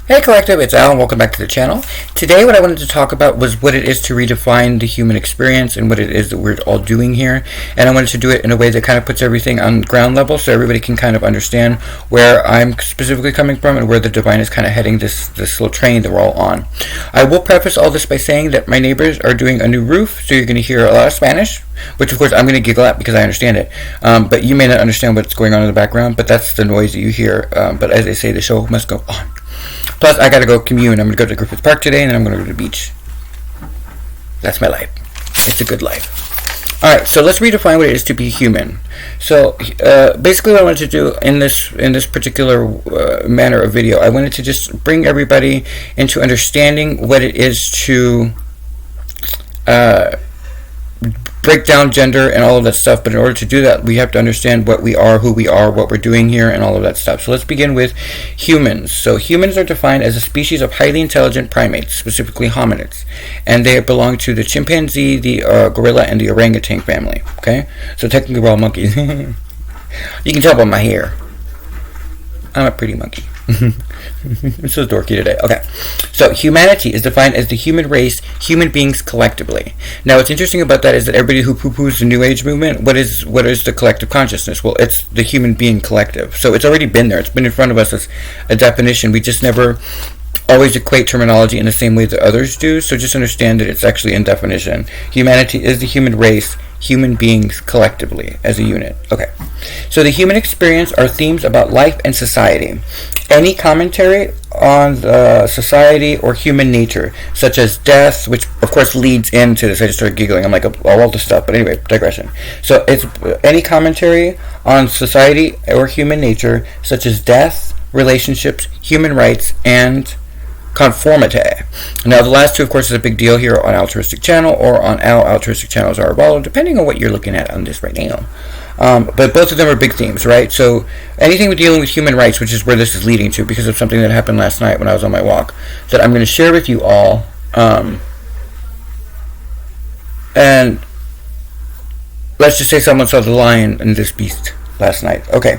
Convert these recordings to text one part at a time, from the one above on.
Hey Collective, it's Al and welcome back to the channel. Today what I wanted to talk about was what it is to redefine the human experience and what it is that we're all doing here. And I wanted to do it in a way that kind of puts everything on ground level so everybody can kind of understand where I'm specifically coming from and where the divine is kind of heading this little train that we're all on. I will preface all this by saying that my neighbors are doing a new roof, so you're going to hear a lot of Spanish, which of course I'm going to giggle at because I understand it. But you may not understand what's going on in the background, but that's the noise that you hear. But as they say, the show must go on. Plus, I gotta go commune. I'm gonna go to Griffith Park today, and then I'm gonna go to the beach. That's my life. It's a good life. Alright, so let's redefine what it is to be human. So, basically what I wanted to do in this particular manner of video, I wanted to just bring everybody into understanding what it is to break down gender and all of that stuff, but in order to do that we have to understand what we are, who we are, what we're doing here, and all of that stuff. So let's begin with humans. So humans are defined as a species of highly intelligent primates, specifically hominids, and they belong to the chimpanzee, the gorilla, and the orangutan family. Okay, so technically we're all monkeys. You can tell by my hair, I'm a pretty monkey. I'm so dorky today. Okay, so humanity is defined as the human race, human beings collectively. Now, what's interesting about that is that everybody who poo-poos the New Age movement, what is the collective consciousness? Well, it's the human being collective. So it's already been there. It's been in front of us as a definition. We just never always equate terminology in the same way that others do. So just understand that it's actually in definition. Humanity is the human race, human beings collectively as a unit. Okay, so the human experience are themes about life and society. Any commentary on the society or human nature, such as death, which of course leads into this. I just started giggling. I'm like, all this stuff. But anyway, digression. So it's any commentary on society or human nature, such as death, relationships, human rights, and conformity. Now, the last two, of course, is a big deal here on Altruistic Channel or on our Altruistic Channel's Arevalo, depending on what you're looking at on this right now. But both of them are big themes, right? So anything with dealing with human rights, which is where this is leading to because of something that happened last night when I was on my walk, that I'm going to share with you all. And let's just say someone saw the lion and this beast last night. Okay.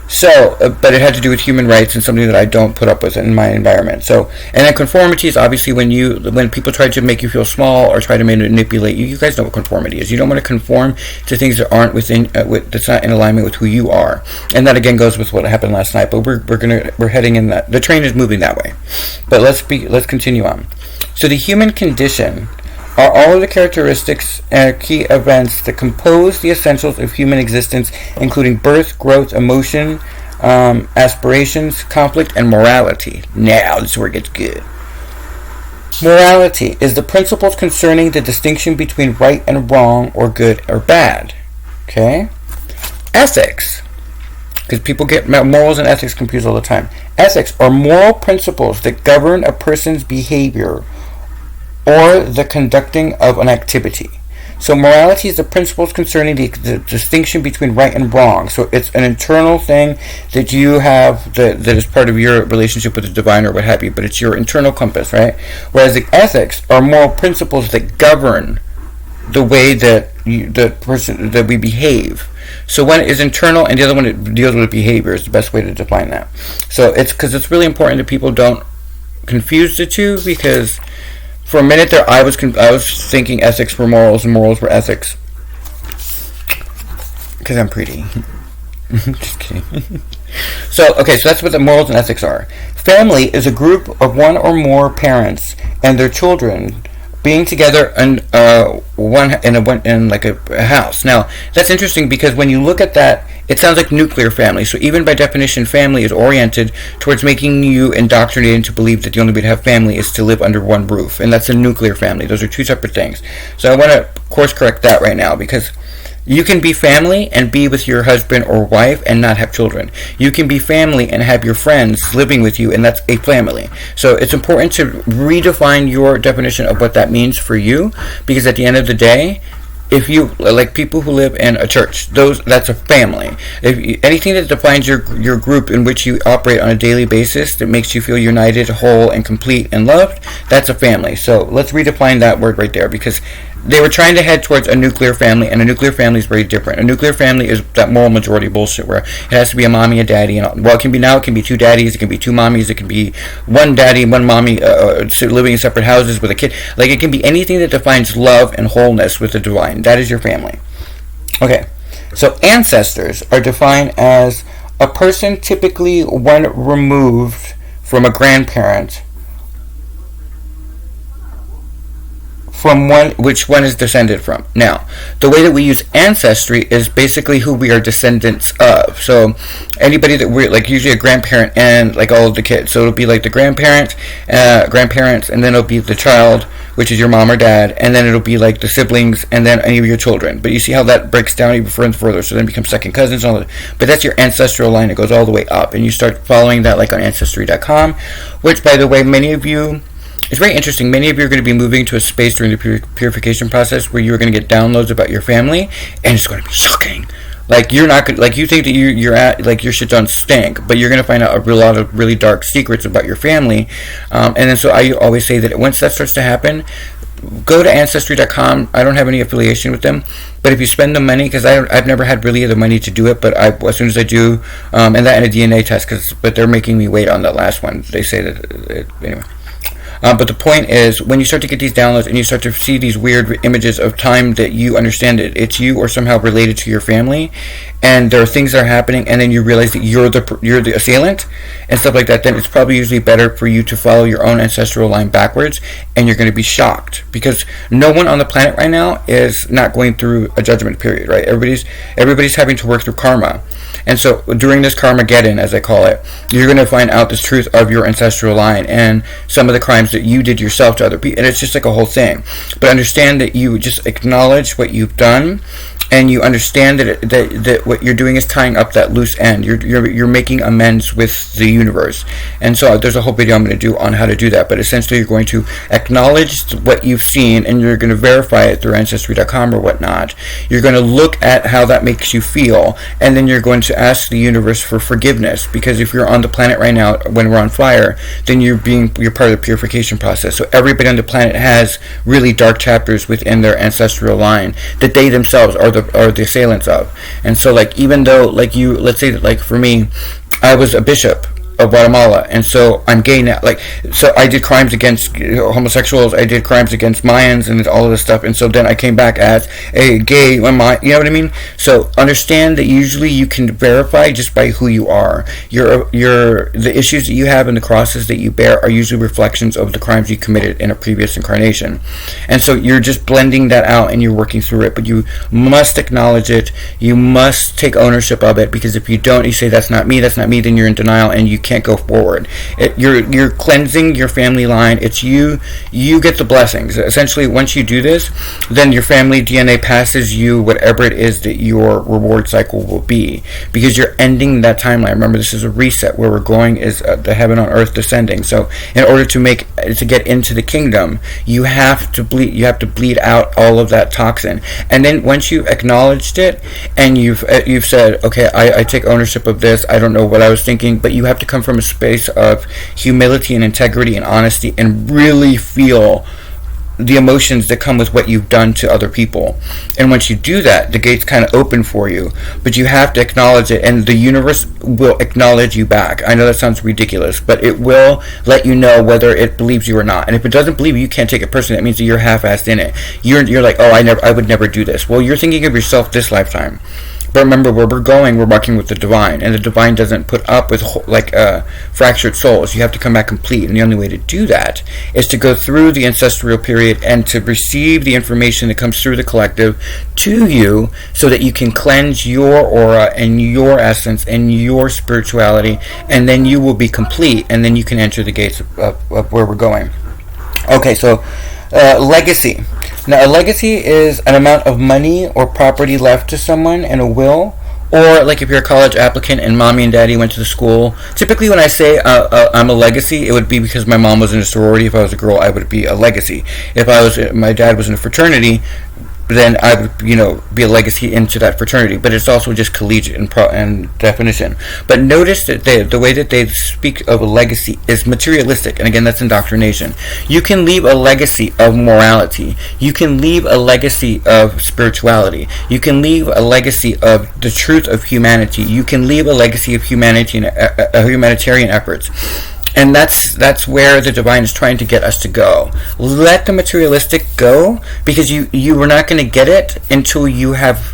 So, but it had to do with human rights and something that I don't put up with in my environment. So, and then conformity is obviously when people try to make you feel small or try to manipulate you. You guys know what conformity is. You don't want to conform to things that aren't within, that's not in alignment with who you are. And that again goes with what happened last night. But we're heading in that. The train is moving that way. But let's continue on. So the human condition are all of the characteristics and key events that compose the essentials of human existence, including birth, growth, emotion, aspirations, conflict, and morality. Now, this is where it gets good. Morality is the principles concerning the distinction between right and wrong, or good or bad. Okay? Ethics, because people get morals and ethics confused all the time. Ethics are moral principles that govern a person's behavior or the conducting of an activity. So morality is the principles concerning the distinction between right and wrong. So it's an internal thing that you have that is part of your relationship with the divine or what have you, but it's your internal compass, right? Whereas the ethics are moral principles that govern the way that that we behave. So one is internal and the other one deals with behavior is the best way to define that. So it's because it's really important that people don't confuse the two, because for a minute there, I was thinking ethics were morals and morals were ethics. Because I'm pretty. Just kidding. So that's what the morals and ethics are. Family is a group of one or more parents and their children being together in like a house. Now, that's interesting because when you look at that, it sounds like nuclear family. So even by definition, family is oriented towards making you indoctrinated to believe that the only way to have family is to live under one roof. And that's a nuclear family. Those are two separate things. So I want to course correct that right now, because you can be family and be with your husband or wife and not have children. You can be family and have your friends living with you, and that's a family. So it's important to redefine your definition of what that means for you, because at the end of the day, if you like people who live in a church, that's a family. Anything that defines your group in which you operate on a daily basis that makes you feel united, whole, and complete and loved, that's a family. So let's redefine that word right there, because they were trying to head towards a nuclear family, and a nuclear family is very different. A nuclear family is that moral majority bullshit where it has to be a mommy, a daddy, and well, it can be now. It can be two daddies, it can be two mommies, it can be one daddy, one mommy, living in separate houses with a kid. Like, it can be anything that defines love and wholeness with the divine. That is your family. Okay, so ancestors are defined as a person, typically one removed from a grandparent, from which one is descended from. Now, the way that we use ancestry is basically who we are descendants of. So anybody that we're, like, usually a grandparent and like all of the kids. So it'll be like the grandparents, and then it'll be the child, which is your mom or dad, and then it'll be like the siblings, and then any of your children. But you see how that breaks down even further. So then it becomes second cousins and all that. But that's your ancestral line. It goes all the way up, and you start following that like on Ancestry.com, which, by the way, many of you, it's very interesting. Many of you are going to be moving to a space during the purification process where you're going to get downloads about your family, and it's going to be shocking. Like, you're not like, you think that you're at, like, your shit don't stink, but you're going to find out a lot of really dark secrets about your family. And then so I always say that once that starts to happen, go to Ancestry.com. I don't have any affiliation with them, but if you spend the money, because I've never had really the money to do it, but as soon as I do, and that and a DNA test, but they're making me wait on that last one. They say that, anyway. But the point is, when you start to get these downloads and you start to see these weird images of time that you understand it's you or somehow related to your family, and there are things that are happening, and then you realize that you're the assailant and stuff like that, then it's probably usually better for you to follow your own ancestral line backwards, and you're going to be shocked, because no one on the planet right now is not going through a judgment period, right? Everybody's having to work through karma. And so during this Karmageddon, as I call it, you're going to find out this truth of your ancestral line and some of the crimes that you did yourself to other people. And it's just like a whole thing. But understand that you just acknowledge what you've done, and you understand that what you're doing is tying up that loose end. You're making amends with the universe. And so there's a whole video I'm going to do on how to do that. But essentially, you're going to acknowledge what you've seen, and you're going to verify it through Ancestry.com or whatnot. You're going to look at how that makes you feel, and then you're going to ask the universe for forgiveness. Because if you're on the planet right now, when we're on fire, then you're part of the purification process. So everybody on the planet has really dark chapters within their ancestral line that they themselves are the assailants of. And so, like, even though, like, you, let's say that, like, for me, I was a bishop of Guatemala, and so I'm gay now. Like, so I did crimes against homosexuals, I did crimes against Mayans, and all of this stuff. And so then I came back as a gay, you know what I mean? So understand that usually you can verify just by who you are. The issues that you have and the crosses that you bear are usually reflections of the crimes you committed in a previous incarnation. And so you're just blending that out and you're working through it. But you must acknowledge it. You must take ownership of it, because if you don't, you say that's not me, then you're in denial and you can't go forward. You're cleansing your family line. It's you get the blessings. Essentially, once you do this, then your family DNA passes you whatever it is that your reward cycle will be, because you're ending that timeline. Remember, this is a reset. Where we're going is the heaven on earth descending. So in order to get into the kingdom, you have to bleed out all of that toxin. And then once you've acknowledged it and you've said, okay, I take ownership of this, I don't know what I was thinking, but you have to come from a space of humility and integrity and honesty, and really feel the emotions that come with what you've done to other people. And once you do that, the gates kind of open for you, but you have to acknowledge it, and the universe will acknowledge you back. I know that sounds ridiculous, but it will let you know whether it believes you or not. And if it doesn't believe you, you can't take it personally. That means that you're half-assed in it. You're like, oh, I would never do this. Well, you're thinking of yourself this lifetime. But remember, where we're going, we're walking with the divine, and the divine doesn't put up with fractured souls. You have to come back complete, and the only way to do that is to go through the ancestral period and to receive the information that comes through the collective to you, so that you can cleanse your aura and your essence and your spirituality, and then you will be complete, and then you can enter the gates of where we're going. Okay, so legacy. Now, a legacy is an amount of money or property left to someone in a will, or like if you're a college applicant and mommy and daddy went to the school. Typically, when I say I'm a legacy, it would be because my mom was in a sorority. If I was a girl, I would be a legacy. If my dad was in a fraternity, then I would, be a legacy into that fraternity. But it's also just collegiate in definition. But notice that the way that they speak of a legacy is materialistic, and again, that's indoctrination. You can leave a legacy of morality. You can leave a legacy of spirituality. You can leave a legacy of the truth of humanity. You can leave a legacy of humanity and humanitarian efforts. And that's where the divine is trying to get us to go. Let the materialistic go, because you were not going to get it until you have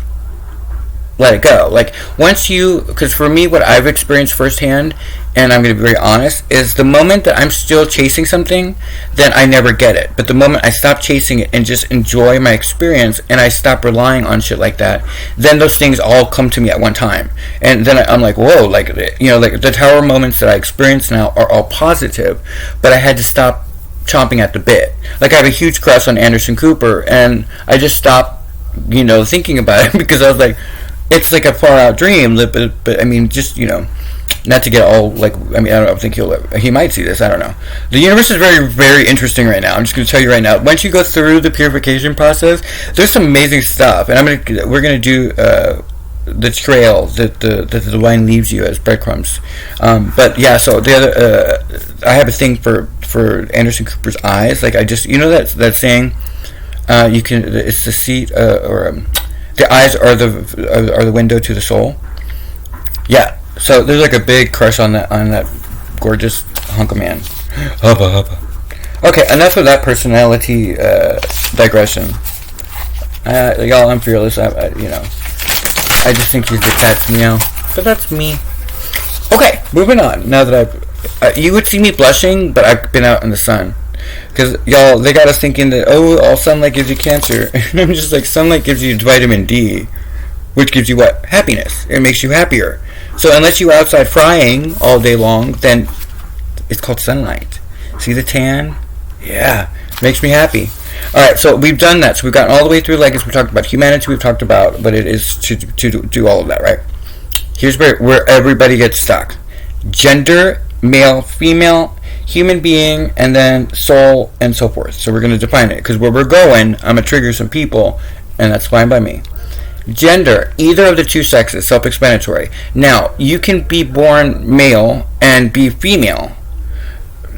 let it go. Like, because for me, what I've experienced firsthand, and I'm going to be very honest, is the moment that I'm still chasing something, then I never get it. But the moment I stop chasing it and just enjoy my experience, and I stop relying on shit like that, then those things all come to me at one time. And then I'm like, whoa, like the tower moments that I experience now are all positive, but I had to stop chomping at the bit. Like, I have a huge crush on Anderson Cooper, and I just stopped, thinking about it, because I was like, it's like a far out dream, but I mean, just, not to get all, like, I mean, I don't think he might see this, I don't know. The universe is very, very interesting right now. I'm just going to tell you right now, once you go through the purification process, there's some amazing stuff, and we're going to do, the trail that the divine leaves you as breadcrumbs. But yeah, so the other, I have a thing for Anderson Cooper's eyes, like, I just, that saying, it's the seat, the eyes are the window to the soul. Yeah, so there's like a big crush on that gorgeous hunk of man. Hubba. Okay, enough of that personality digression. Y'all, I'm fearless. I just think he's the cat's meow, but that's me. Okay, moving on. Now that you would see me blushing, but I've been out in the sun. Because, y'all, they got us thinking that, all sunlight gives you cancer. And I'm just like, sunlight gives you vitamin D, which gives you what? Happiness. It makes you happier. So unless you're outside frying all day long, then it's called sunlight. See the tan? Yeah, makes me happy. Alright, so we've done that. So we've gotten all the way through legacy. We've talked about humanity. We've talked about what it is to do all of that, right? Here's where everybody gets stuck. Gender, male, female, human being, and then soul, and so forth. So we're going to define it, because where we're going, I'm going to trigger some people, and that's fine by me. Gender, either of the two sexes, self-explanatory. Now, you can be born male and be female.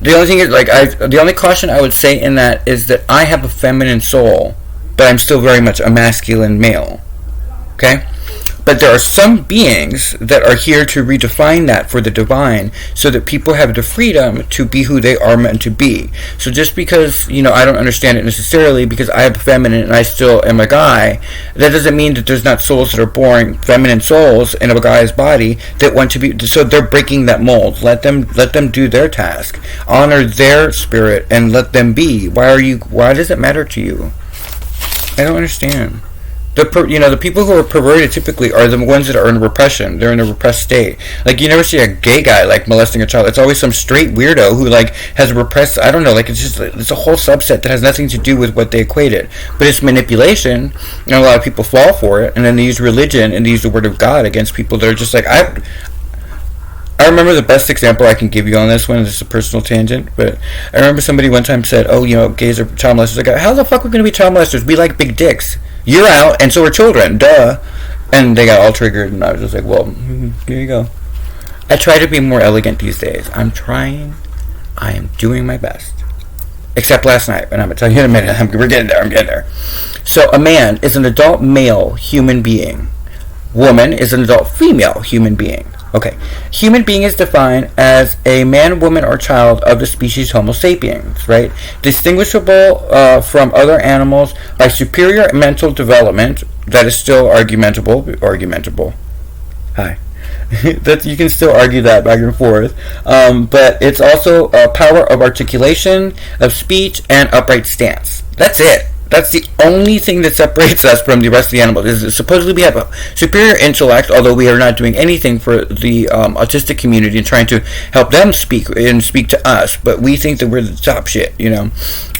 The only thing is, the only caution I would say in that is that I have a feminine soul, but I'm still very much a masculine male. Okay? But there are some beings that are here to redefine that for the divine, so that people have the freedom to be who they are meant to be. So just because, I don't understand it necessarily, because I am feminine and I still am a guy, that doesn't mean that there's not souls that are born feminine souls in a guy's body that want to be, so they're breaking that mold. Let them do their task. Honor their spirit and let them be. Why does it matter to you? I don't understand. The people who are perverted typically are the ones that are in repression. They're in a repressed state. Like, you never see a gay guy, like, molesting a child. It's always some straight weirdo who, like, has repressed, I don't know, like, it's a whole subset that has nothing to do with what they equated. But it's manipulation, and a lot of people fall for it, and then they use religion and they use the word of God against people that are just like, I remember the best example I can give you on this one. This is a personal tangent, but I remember somebody one time said, gays are child molesters. Like, how the fuck are we going to be child molesters? We like big dicks. You're out, and so are children. Duh. And they got all triggered, and I was just like, well, here you go. I try to be more elegant these days. I'm trying. I am doing my best. Except last night, and I'm going to tell you in a minute. We're getting there. I'm getting there. So a man is an adult male human being. Woman is an adult female human being. Okay. Human being is defined as a man, woman, or child of the species Homo sapiens, right? Distinguishable from other animals by superior mental development. That is still argumentable. Hi. That you can still argue that back and forth. But it's also a power of articulation, of speech, and upright stance. That's it. That's the only thing that separates us from the rest of the animals. Is supposedly we have a superior intellect, although we are not doing anything for the autistic community and trying to help them speak to us. But we think that we're the top shit,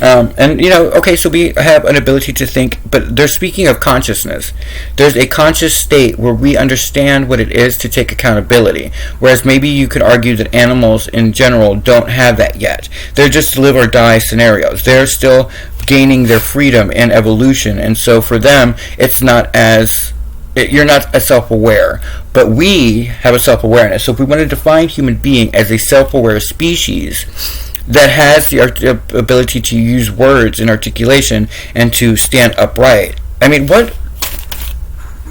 okay, so we have an ability to think, but they're speaking of consciousness. There's a conscious state where we understand what it is to take accountability, whereas maybe you could argue that animals in general don't have that yet. They're just live or die scenarios. They're still gaining their freedom and evolution. And so for them, it's not as you're not as self-aware, but we have a self-awareness. So if we want to define human being as a self-aware species that has the ability to use words and articulation and to stand upright. I mean, what?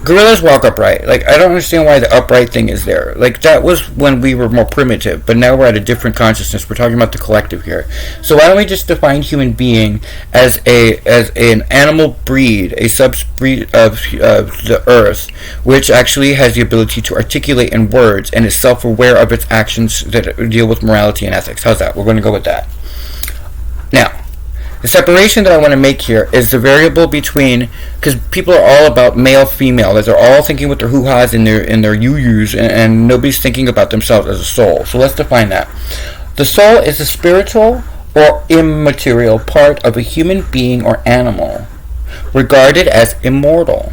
Gorillas walk upright. Like, I don't understand why the upright thing is there. Like, that was when we were more primitive, but now we're at a different consciousness. We're talking about the collective here. So why don't we just define human being as an animal breed, a subspecies of the earth, which actually has the ability to articulate in words and is self-aware of its actions that deal with morality and ethics. How's that? We're going to go with that. Now, the separation that I want to make here is the variable between, because people are all about male-female, that they're all thinking with their hoo-has and their you-yous, and nobody's thinking about themselves as a soul. So let's define that. The soul is a spiritual or immaterial part of a human being or animal, regarded as immortal.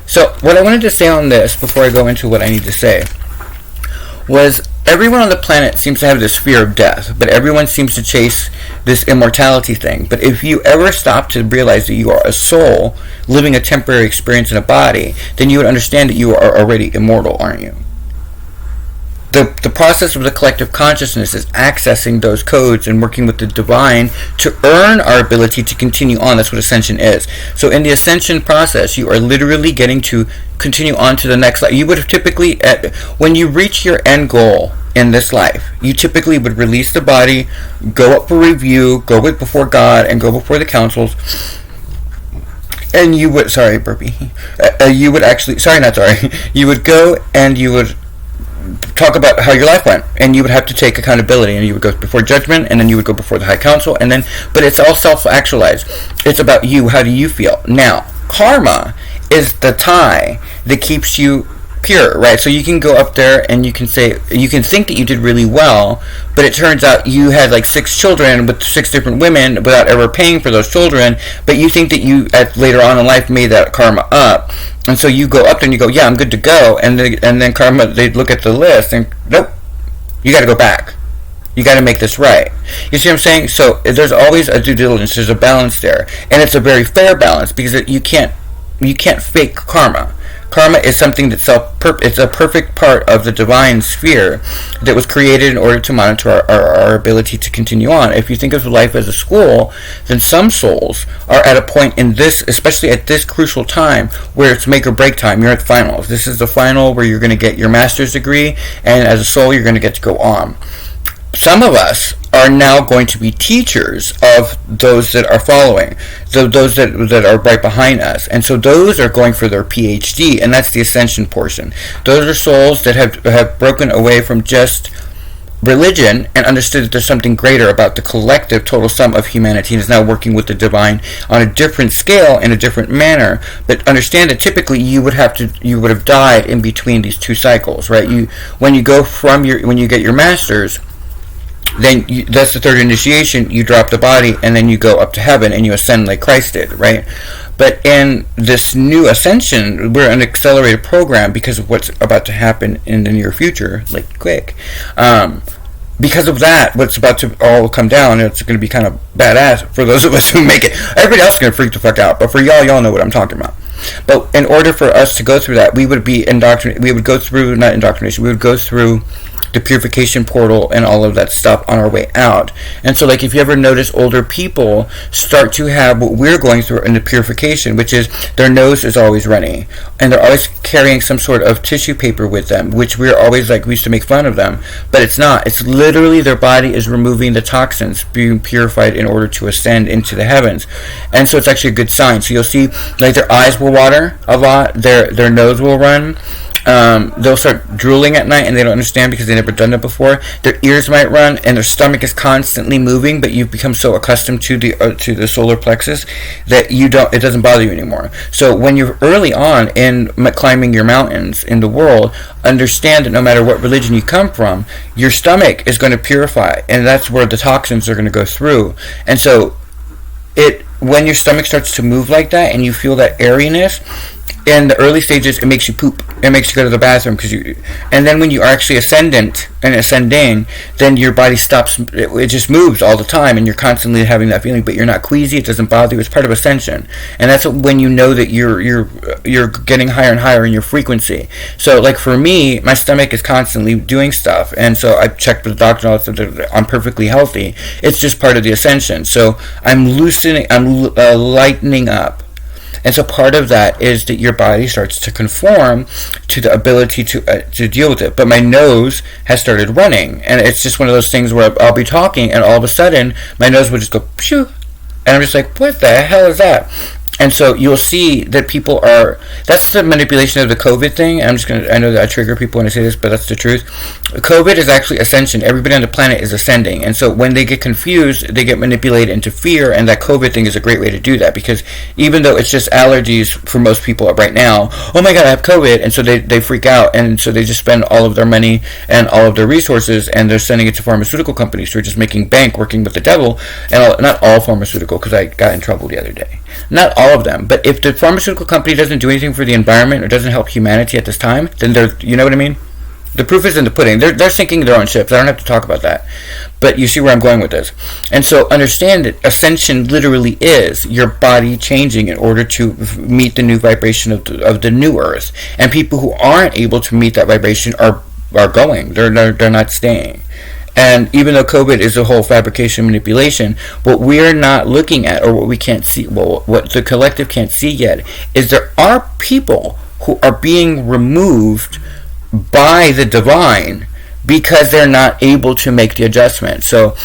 So what I wanted to say on this, before I go into what I need to say, was everyone on the planet seems to have this fear of death, but everyone seems to chase this immortality thing. But if you ever stop to realize that you are a soul living a temporary experience in a body, then you would understand that you are already immortal, aren't you? The process of the collective consciousness is accessing those codes and working with the divine to earn our ability to continue on. That's what ascension is. So in the ascension process, you are literally getting to continue on to the next life. You would have typically, when you reach your end goal in this life, you typically would release the body, go up for review, go before God, and go before the councils. And you would, you would actually, you would go and you would talk about how your life went, and you would have to take accountability, and you would go before judgment, and then you would go before the high council, and then, but it's all self-actualized. It's about you. How do you feel? Now, karma is the tie that keeps you pure, right? So you can go up there and you can say, you can think that you did really well, but it turns out you had like 6 children with 6 different women without ever paying for those children, but you think that you later on in life made that karma up. And so you go up there and you go, yeah, I'm good to go. And then karma, they look at the list and, nope, you got to go back. You got to make this right. You see what I'm saying? So there's always a due diligence. There's a balance there. And it's a very fair balance because you can't fake karma. Karma is something that's it's a perfect part of the divine sphere that was created in order to monitor our ability to continue on. If you think of life as a school, then some souls are at a point in this, especially at this crucial time, where it's make or break time. You're at finals. This is the final where you're going to get your master's degree, and as a soul, you're going to get to go on. Some of us are now going to be teachers of those that are following, so those that are right behind us. And so those are going for their PhD, and that's the ascension portion. Those are souls that have broken away from just religion and understood that there's something greater about the collective total sum of humanity and is now working with the divine on a different scale in a different manner. But understand that typically you would have died in between these 2 cycles, right? When you get your master's, then that's the 3rd initiation. You drop the body, and then you go up to heaven, and you ascend like Christ did, right? But in this new ascension, we're an accelerated program because of what's about to happen in the near future, like quick. Because of that, what's about to all come down, it's going to be kind of badass for those of us who make it. Everybody else is going to freak the fuck out, but for y'all know what I'm talking about. But in order for us to go through that, we would be indoctrinated. We would go through, not indoctrination, we would go through the purification portal and all of that stuff on our way out. And so, like, if you ever notice older people start to have what we're going through in the purification, which is their nose is always runny, and they're always carrying some sort of tissue paper with them, which we're always like, we used to make fun of them, but it's not. It's literally their body is removing the toxins, being purified in order to ascend into the heavens. And so it's actually a good sign. So you'll see, like, their eyes will water a lot, their nose will run. They'll start drooling at night, and they don't understand because they've never done it before. Their ears might run, and their stomach is constantly moving, but you've become so accustomed to the solar plexus that it doesn't bother you anymore. So when you're early on in climbing your mountains in the world, understand that no matter what religion you come from, your stomach is going to purify, and that's where the toxins are going to go through. And so when your stomach starts to move like that, and you feel that airiness, in the early stages, it makes you poop. It makes you go to the bathroom and then when you are actually ascendant and ascending, then your body stops. It just moves all the time, and you're constantly having that feeling. But you're not queasy. It doesn't bother you. It's part of ascension, and that's when you know that you're getting higher and higher in your frequency. So, like for me, my stomach is constantly doing stuff, and so I checked with the doctor and all that stuff. I'm perfectly healthy. It's just part of the ascension. So I'm loosening. I'm lightening up. And so part of that is that your body starts to conform to the ability to deal with it. But my nose has started running, and it's just one of those things where I'll be talking, and all of a sudden my nose will just go pshoo, and I'm just like, what the hell is that? And so you'll see that people are, that's the manipulation of the COVID thing. I know that I trigger people when I say this, but that's the truth. COVID is actually ascension. Everybody on the planet is ascending. And so when they get confused, they get manipulated into fear, and that COVID thing is a great way to do that, because even though it's just allergies for most people right now, oh my God, I have COVID, and so they freak out, and so they just spend all of their money and all of their resources, and they're sending it to pharmaceutical companies who are just making bank working with the devil, and not all pharmaceutical, because I got in trouble the other day. Not all of them, but if the pharmaceutical company doesn't do anything for the environment or doesn't help humanity at this time, then you know what I mean? The proof is in the pudding. They're sinking their own ships. I don't have to talk about that. But you see where I'm going with this. And so understand that ascension literally is your body changing in order to meet the new vibration of the new earth. And people who aren't able to meet that vibration are going. They're not staying. And even though COVID is a whole fabrication manipulation, what we're not looking at, or what we can't see, what the collective can't see yet, is there are people who are being removed by the divine because they're not able to make the adjustment. So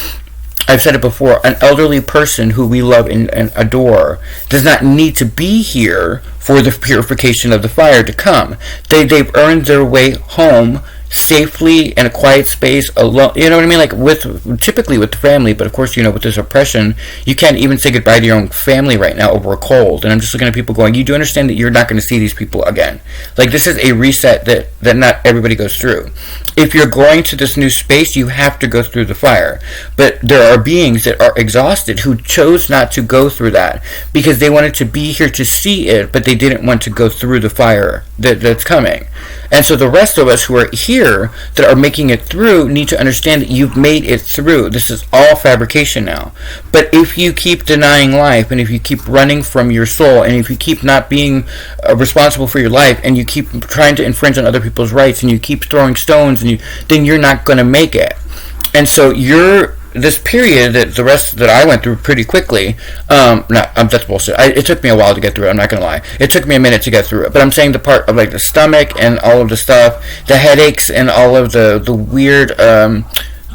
I've said it before, an elderly person who we love and adore does not need to be here for the purification of the fire to come. They've earned their way home safely in a quiet space alone. You know what I mean? Like typically with the family, but of course, with this oppression, you can't even say goodbye to your own family right now over a cold. And I'm just looking at people going, you do understand that you're not going to see these people again. Like, this is a reset that not everybody goes through. If you're going to this new space, you have to go through the fire. But there are beings that are exhausted who chose not to go through that because they wanted to be here to see it, but they didn't want to go through the fire that's coming. And so the rest of us who are here that are making it through need to understand that you've made it through. This is all fabrication now. But if you keep denying life, and if you keep running from your soul, and if you keep not being responsible for your life, and you keep trying to infringe on other people's rights, and you keep throwing stones, then you're not going to make it. And so this period that I went through pretty quickly, that's bullshit. It took me a while to get through it, I'm not going to lie. It took me a minute to get through it. But I'm saying the part of like the stomach and all of the stuff, the headaches and all of the weird,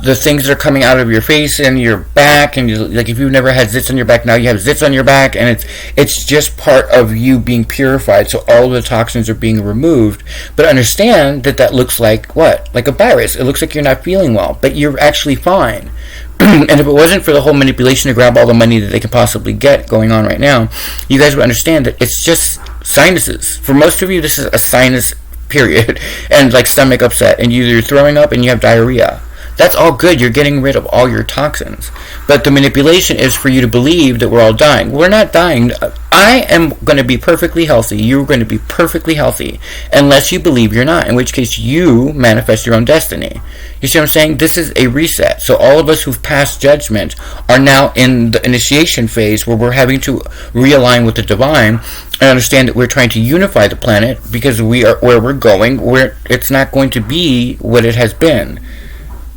the things that are coming out of your face and your back, and like if you've never had zits on your back, now you have zits on your back, and it's just part of you being purified. So all of the toxins are being removed. But understand that looks like what? Like a virus. It looks like you're not feeling well, but you're actually fine. And if it wasn't for the whole manipulation to grab all the money that they can possibly get going on right now, you guys would understand that it's just sinuses. For most of you, this is a sinus period, and like stomach upset, and you're throwing up and you have diarrhea. That's all good. You're getting rid of all your toxins. But the manipulation is for you to believe that we're all dying. We're not dying. I am going to be perfectly healthy. You're going to be perfectly healthy unless you believe you're not, in which case you manifest your own destiny. You see what I'm saying? This is a reset. So all of us who've passed judgment are now in the initiation phase where we're having to realign with the divine and understand that we're trying to unify the planet because we are where we're going, where it's not going to be what it has been.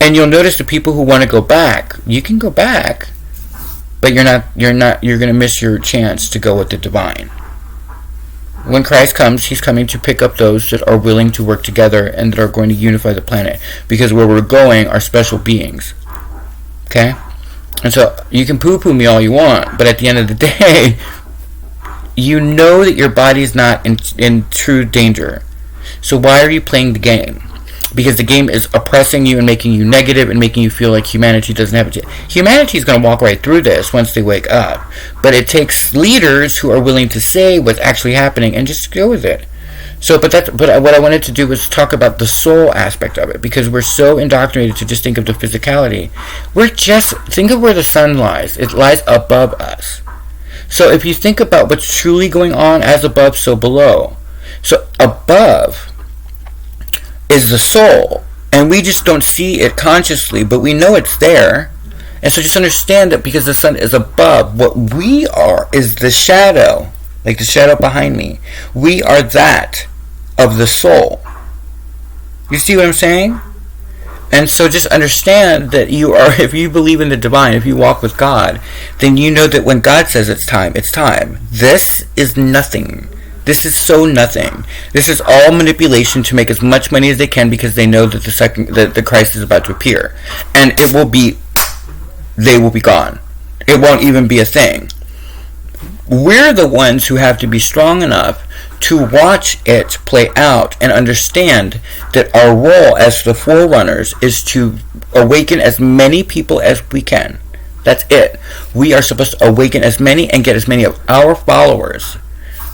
And you'll notice the people who want to go back, you can go back, but you're going to miss your chance to go with the divine. When Christ comes, he's coming to pick up those that are willing to work together and that are going to unify the planet, because where we're going are special beings. Okay? And so you can poo-poo me all you want, but at the end of the day, you know that your body's not in true danger. So why are you playing the game? Because the game is oppressing you and making you negative and making you feel like humanity doesn't have it. Humanity is going to walk right through this once they wake up. But it takes leaders who are willing to say what's actually happening and just go with it. So, but what I wanted to do was talk about the soul aspect of it, because we're so indoctrinated to just think of the physicality. Think of where the sun lies. It lies above us. So if you think about what's truly going on as above, so below, So above is the soul, and we just don't see it consciously, but we know it's there. And so just understand that because the sun is above, what we are is the shadow, like the shadow behind me. We are that of the soul. You see what I'm saying? And so just understand that you are, if you believe in the divine, if you walk with God, then you know that when God says it's time, it's time. This is nothing. This is so nothing. This is all manipulation to make as much money as they can because they know that the Christ is about to appear. And it will be, they will be gone. It won't even be a thing. We're the ones who have to be strong enough to watch it play out and understand that our role as the forerunners is to awaken as many people as we can. That's it. We are supposed to awaken as many and get as many of our followers.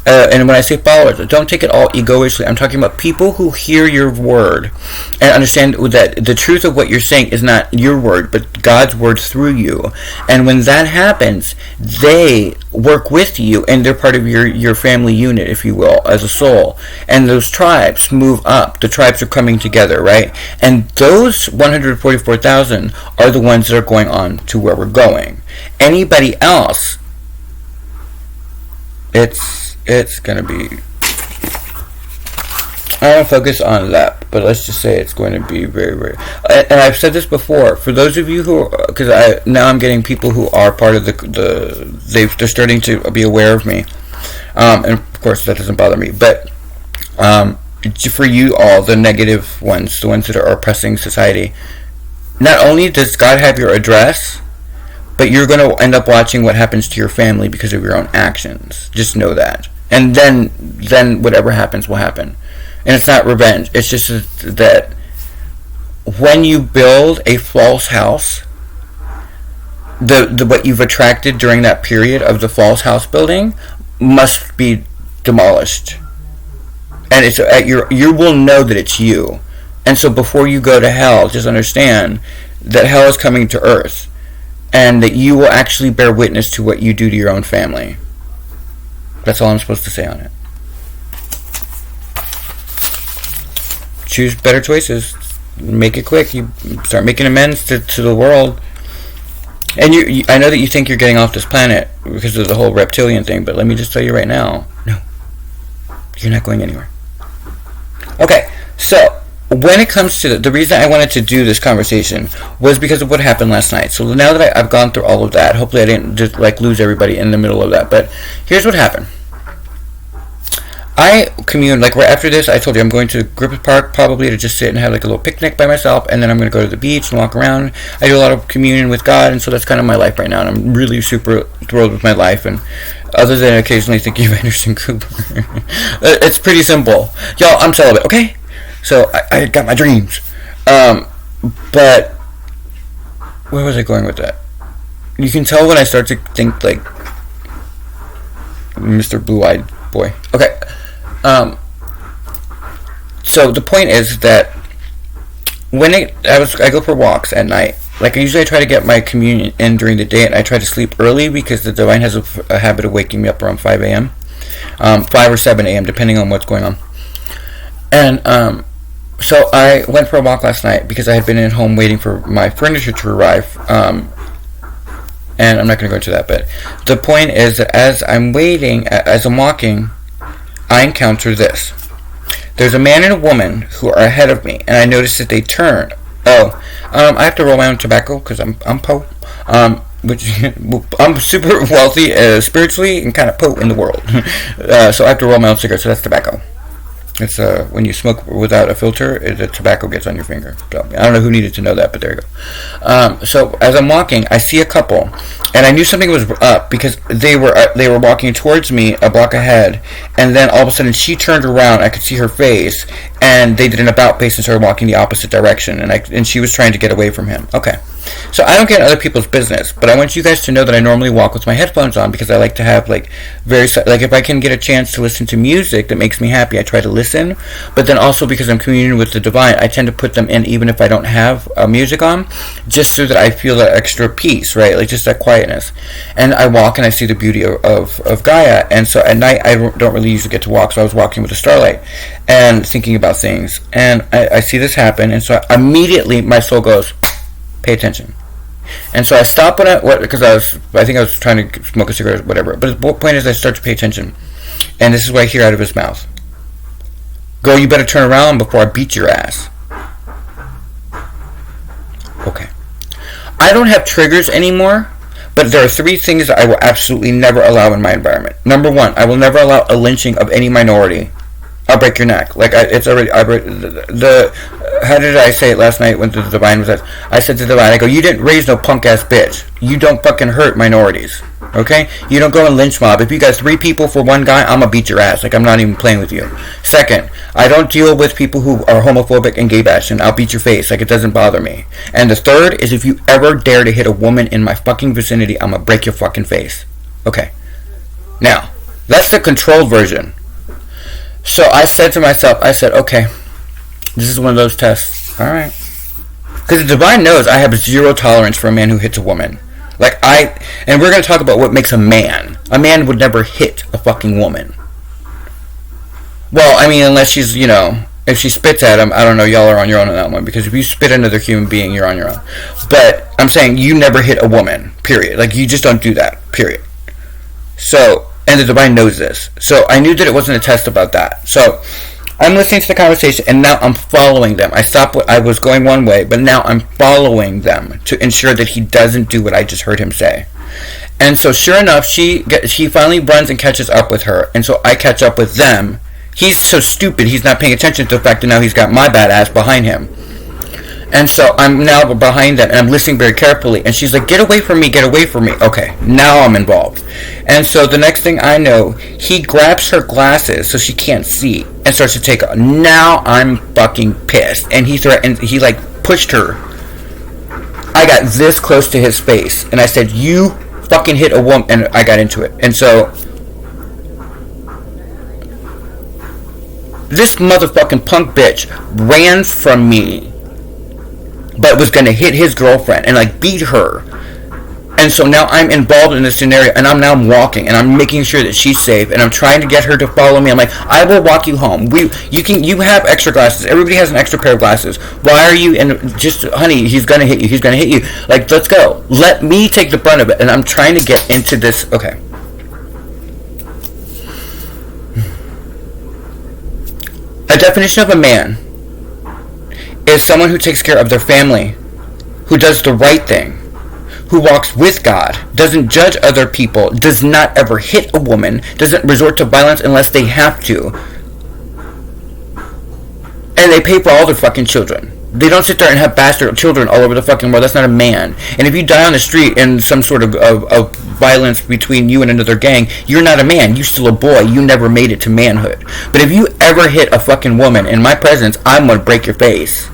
And when I say followers, don't take it all egoishly. I'm talking about people who hear your word and understand that the truth of what you're saying is not your word, but God's word through you. And when that happens, they work with you, and they're part of your family unit, if you will, as a soul. And those tribes move up. The tribes are coming together, right? And those 144,000 are the ones that are going on to where we're going. Anybody else, it's going to be, I don't focus on that, but let's just say it's going to be very, very, and I've said this before, for those of you who, because now I'm getting people who are part of they're starting to be aware of me, and of course that doesn't bother me, but for you all, the negative ones, the ones that are oppressing society, not only does God have your address, but you're going to end up watching what happens to your family because of your own actions. Just know that. And then whatever happens will happen. And it's not revenge. It's just that when you build a false house, the what you've attracted during that period of the false house building must be demolished. And it's you will know that it's you. And so before you go to hell, just understand that hell is coming to earth. And that you will actually bear witness to what you do to your own family. That's all I'm supposed to say on it. Choose better choices. Make it quick. You start making amends to the world. And I know that you think you're getting off this planet because of the whole reptilian thing, but let me just tell you right now, no. You're not going anywhere. Okay, so when it comes to the reason I wanted to do this conversation was because of what happened last night. So now that I've gone through all of that, hopefully I didn't just lose everybody in the middle of that. But here's what happened. I communed, right after this, I told you I'm going to Griffith Park probably to just sit and have a little picnic by myself, and then I'm going to go to the beach and walk around. I do a lot of communion with God, and so that's kind of my life right now, and I'm really super thrilled with my life, and other than occasionally thinking of Anderson Cooper. It's pretty simple. Y'all, I'm celibate, okay? So I got my dreams. But where was I going with that? You can tell when I start to think like Mr. Blue-Eyed Boy. Okay. So the point is that when I go for walks at night. Like usually I try to get my communion in during the day, and I try to sleep early because the divine has a habit of waking me up around 5 a.m. 5 or 7 a.m. depending on what's going on. And so I went for a walk last night because I had been at home waiting for my furniture to arrive. And I'm not going to go into that, but the point is that as I'm waiting, as I'm walking, I encounter this. There's a man and a woman who are ahead of me, and I notice that they turn. I have to roll my own tobacco because I'm po. Which I'm super wealthy spiritually and kind of po in the world. So I have to roll my own cigarette, so that's tobacco. It's when you smoke without a filter, the tobacco gets on your finger. So I don't know who needed to know that, but there you go. So as I'm walking, I see a couple, and I knew something was up because they were walking towards me a block ahead, and then all of a sudden she turned around. I could see her face, and they did an about face and started walking the opposite direction, and she was trying to get away from him. Okay. So I don't get in other people's business, but I want you guys to know that I normally walk with my headphones on because I like to have like if I can get a chance to listen to music that makes me happy, I try to listen. But then also because I'm communing with the divine, I tend to put them in even if I don't have music on, just so that I feel that extra peace, right? Like just that quietness. And I walk and I see the beauty of Gaia. And so at night I don't really usually get to walk, so I was walking with the starlight and thinking about things, and I see this happen, and so immediately my soul goes, pay attention. And so I stop because I think I was trying to smoke a cigarette or whatever, but the point is I start to pay attention, and this is what I hear out of his mouth: go, you better turn around before I beat your ass. Okay, I don't have triggers anymore, but there are 3 things that I will absolutely never allow in my environment. Number 1, I will never allow a lynching of any minority. I'll break your neck. Like, it's already, how did I say it last night when the divine was at? I said to the divine, I go, you didn't raise no punk ass bitch. You don't fucking hurt minorities. Okay? You don't go and lynch mob. If you got 3 people for one guy, I'm gonna beat your ass. Like, I'm not even playing with you. Second, I don't deal with people who are homophobic and gay bashing. I'll beat your face. Like, it doesn't bother me. And the third is if you ever dare to hit a woman in my fucking vicinity, I'm gonna break your fucking face. Okay. Now, that's the controlled version. So I said to myself, okay, this is one of those tests. Alright. Because the divine knows I have 0 tolerance for a man who hits a woman. And we're going to talk about what makes a man. A man would never hit a fucking woman. Well, I mean, unless she's, if she spits at him, I don't know, y'all are on your own on that one. Because if you spit at another human being, you're on your own. But I'm saying you never hit a woman, period. Like, you just don't do that, period. So, and the divine knows this. So I knew that it wasn't a test about that. So I'm listening to the conversation, and now I'm following them. I was going one way, but now I'm following them to ensure that he doesn't do what I just heard him say. And so sure enough, she finally runs and catches up with her. And so I catch up with them. He's so stupid, he's not paying attention to the fact that now he's got my bad ass behind him. And so I'm now behind them, and I'm listening very carefully. And she's like, get away from me, get away from me. Okay, now I'm involved. And so the next thing I know, he grabs her glasses so she can't see and starts to take off. Now I'm fucking pissed. And he pushed her. I got this close to his face. And I said, you fucking hit a woman. And I got into it. And so this motherfucking punk bitch ran from me, but was going to hit his girlfriend and beat her. And so now I'm involved in this scenario, and I'm now walking, and I'm making sure that she's safe, and I'm trying to get her to follow me. I'm like, I will walk you home. You have extra glasses. Everybody has an extra pair of glasses. Why are you, and just, honey, he's going to hit you. He's going to hit you. Like, let's go. Let me take the brunt of it. And I'm trying to get into this. Okay. A definition of a man is someone who takes care of their family, who does the right thing, who walks with God, doesn't judge other people, does not ever hit a woman, doesn't resort to violence unless they have to, and they pay for all their fucking children. They don't sit there and have bastard children all over the fucking world. That's not a man. And if you die on the street in some sort of violence between you and another gang, you're not a man. You're still a boy. You never made it to manhood. But if you ever hit a fucking woman in my presence, I'm going to break your face.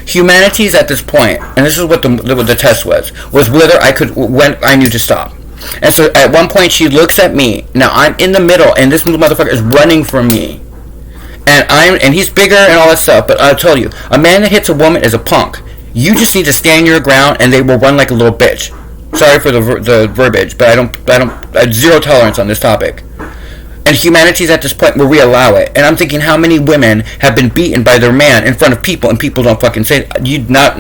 Humanity's at this point, and this is what the test was whether when I knew to stop. And so at one point she looks at me. Now I'm in the middle, and this motherfucker is running from me. And he's bigger and all that stuff, but I'll tell you, a man that hits a woman is a punk. You just need to stand your ground, and they will run like a little bitch. Sorry for the verbiage, but I have 0 tolerance on this topic. And humanity's at this point where we allow it. And I'm thinking, how many women have been beaten by their man in front of people, and people don't fucking say it? Not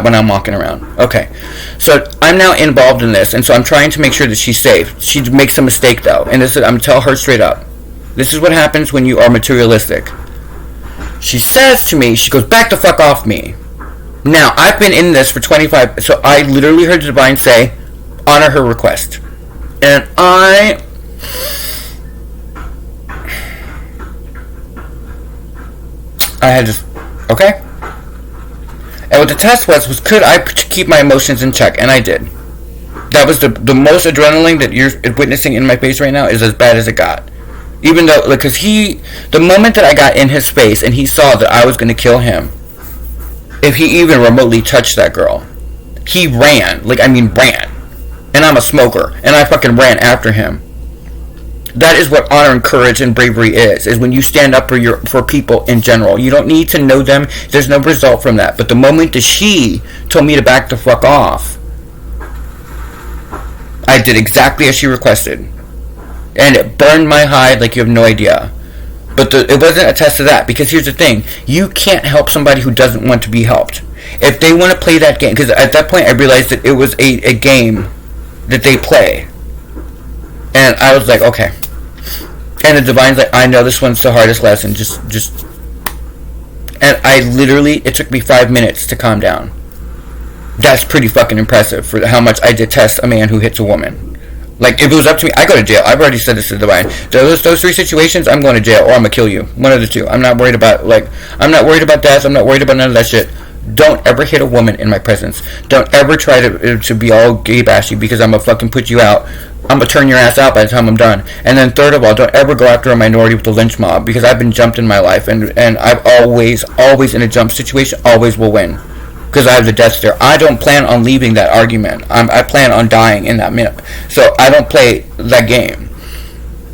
when I'm walking around. Okay. So I'm now involved in this, and so I'm trying to make sure that she's safe. She makes a mistake, though. And I'm going to tell her straight up. This is what happens when you are materialistic. She says to me, she goes, back the fuck off me. Now, I've been in this for 25, so I literally heard the divine say, honor her request. And I had just, okay. And what the test was could I keep my emotions in check? And I did. That was the most adrenaline that you're witnessing in my face right now is as bad as it got. Even though, because the moment that I got in his face and he saw that I was going to kill him, if he even remotely touched that girl. He ran. Like, I mean, ran. And I'm a smoker. And I fucking ran after him. That is what honor and courage and bravery is when you stand up for people in general. You don't need to know them. There's no result from that. But the moment that she told me to back the fuck off, I did exactly as she requested. And it burned my hide like you have no idea. But it wasn't a test of that. Because here's the thing. You can't help somebody who doesn't want to be helped. If they want to play that game. Because at that point I realized that it was a game that they play. And I was like, okay. And the divine's like, I know this one's the hardest lesson. Just. And I literally, it took me 5 minutes to calm down. That's pretty fucking impressive for how much I detest a man who hits a woman. Like, if it was up to me, I go to jail. I've already said this to the divine. Those 3 situations, I'm going to jail or I'm going to kill you. One of the two. I'm not worried about, I'm not worried about death. I'm not worried about none of that shit. Don't ever hit a woman in my presence. Don't ever try to be all gay bashy because I'm going to fucking put you out. I'm going to turn your ass out by the time I'm done. And then third of all, don't ever go after a minority with the lynch mob because I've been jumped in my life and I've always in a jump situation, always will win. Because I have the death stare. I don't plan on leaving that argument. I plan on dying in that minute. So I don't play that game.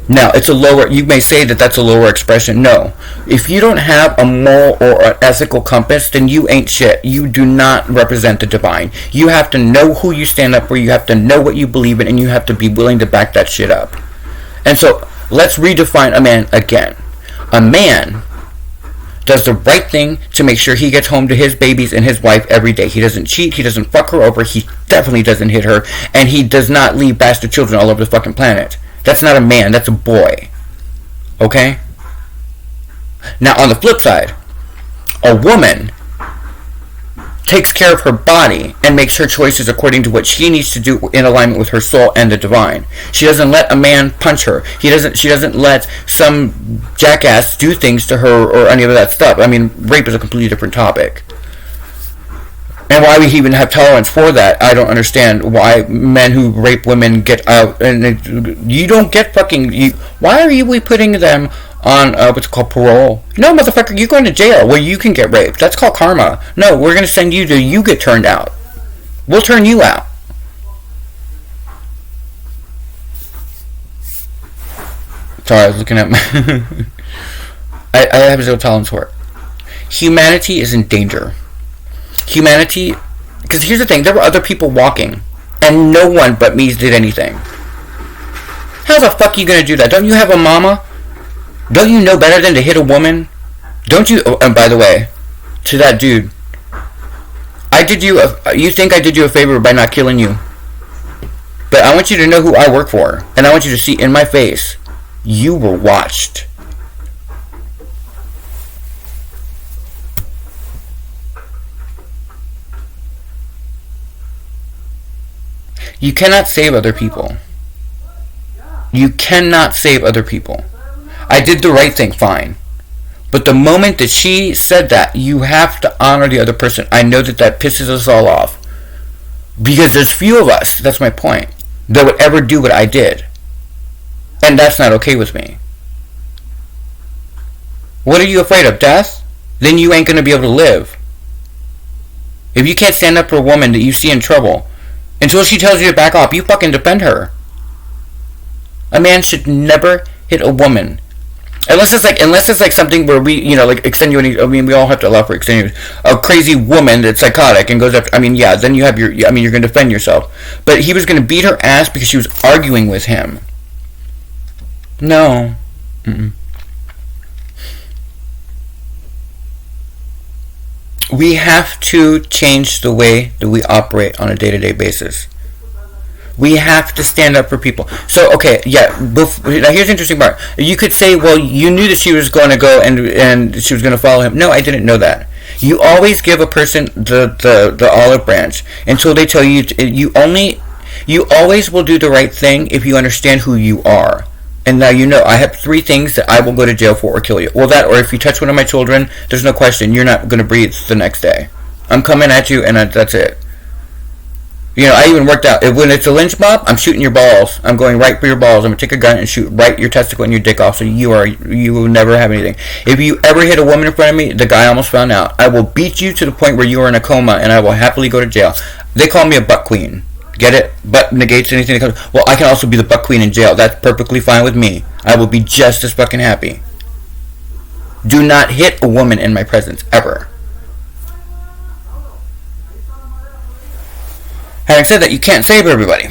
Now, it's a lower, you may say that that's a lower expression. No. If you don't have a moral or an ethical compass, then you ain't shit. You do not represent the divine. You have to know who you stand up for. You have to know what you believe in, and you have to be willing to back that shit up. And so, let's redefine a man again. A man does the right thing to make sure he gets home to his babies and his wife every day. He doesn't cheat. He doesn't fuck her over. He definitely doesn't hit her. And he does not leave bastard children all over the fucking planet. That's not a man. That's a boy. Okay? Now, on the flip side, a woman takes care of her body and makes her choices according to what she needs to do in alignment with her soul and the divine. She doesn't let a man punch her. She doesn't let some jackass do things to her or any of that stuff. I mean, rape is a completely different topic. And why we even have tolerance for that, I don't understand why men who rape women get out. And you don't get fucking... why are we putting them on what's called parole? No, motherfucker, you're going to jail where you can get raped. That's called karma. No, we're going to send you to you get turned out. We'll turn you out. Sorry, I was looking at my... I have zero tolerance for it. Humanity is in danger. Humanity, because here's the thing, there were other people walking, and no one but me did anything. How the fuck are you going to do that? Don't you have a mama? Don't you know better than to hit a woman? Don't you, oh, and by the way, to that dude, you think I did you a favor by not killing you. But I want you to know who I work for, and I want you to see in my face, you were watched. You cannot save other people. You cannot save other people. I did the right thing, fine. But the moment that she said that, you have to honor the other person. I know that pisses us all off. Because there's few of us, that's my point, that would ever do what I did. And that's not okay with me. What are you afraid of? Death? Then you ain't going to be able to live. If you can't stand up for a woman that you see in trouble, until she tells you to back off, you fucking defend her. A man should never hit a woman. Unless it's like something where we, like extenuating, I mean, we all have to allow for extenuating. A crazy woman that's psychotic and goes after, I mean, yeah, then you have you're going to defend yourself. But he was going to beat her ass because she was arguing with him. No. Mm-mm. We have to change the way that we operate on a day-to-day basis. We have to stand up for people. So, okay, yeah, now here's the interesting part. You could say, well, you knew that she was going to go and she was going to follow him. No, I didn't know that. You always give a person the olive branch until they tell you, you always will do the right thing if you understand who you are. And now you know, I have 3 things that I will go to jail for or kill you. Well, that, or if you touch one of my children, there's no question, you're not going to breathe the next day. I'm coming at you, and that's it. I even worked out. When it's a lynch mob, I'm shooting your balls. I'm going right for your balls. I'm going to take a gun and shoot right your testicle and your dick off so you will never have anything. If you ever hit a woman in front of me, the guy almost found out. I will beat you to the point where you are in a coma and I will happily go to jail. They call me a butt queen. Get it? Butt negates anything that comes. Well, I can also be the butt queen in jail. That's perfectly fine with me. I will be just as fucking happy. Do not hit a woman in my presence, ever. Having said that, you can't save everybody.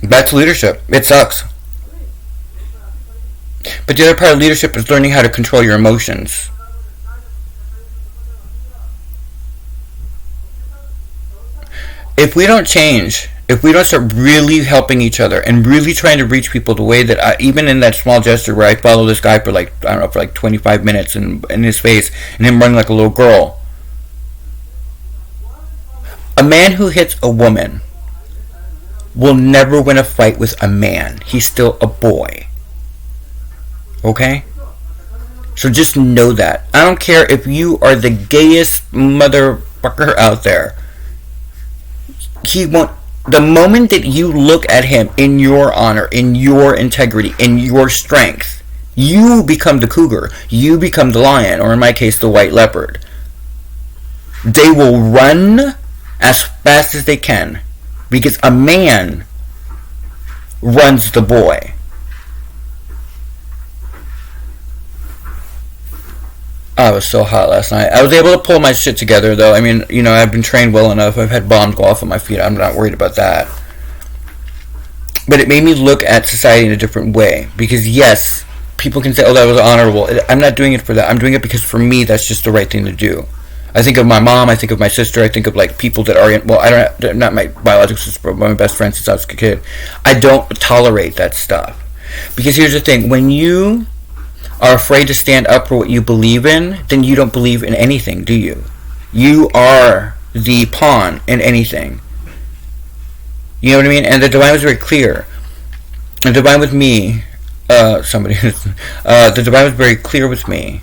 That's leadership. It sucks. But the other part of leadership is learning how to control your emotions. If we don't change, if we don't start really helping each other and really trying to reach people the way that even in that small gesture where I follow this guy for for 25 minutes in his face and him running like a little girl. A man who hits a woman will never win a fight with a man. He's still a boy. Okay? So just know that. I don't care if you are the gayest motherfucker out there. He won't. The moment that you look at him in your honor, in your integrity, in your strength, you become the cougar. You become the lion, or in my case, the white leopard. They will run as fast as they can because a man runs the boy. I was so hot last night. I was able to pull my shit together though. I mean, I've been trained well enough. I've had bombs go off on my feet. I'm not worried about that. But it made me look at society in a different way because yes, people can say, "Oh, that was honorable." I'm not doing it for that. I'm doing it because for me that's just the right thing to do. I think of my mom, I think of my sister, I think of people that are not my biological sister, but my best friend since I was a kid. I don't tolerate that stuff. Because here's the thing, when you are afraid to stand up for what you believe in, then you don't believe in anything, do you? You are the pawn in anything. You know what I mean? And the divine was very clear. The divine with me, the divine was very clear with me.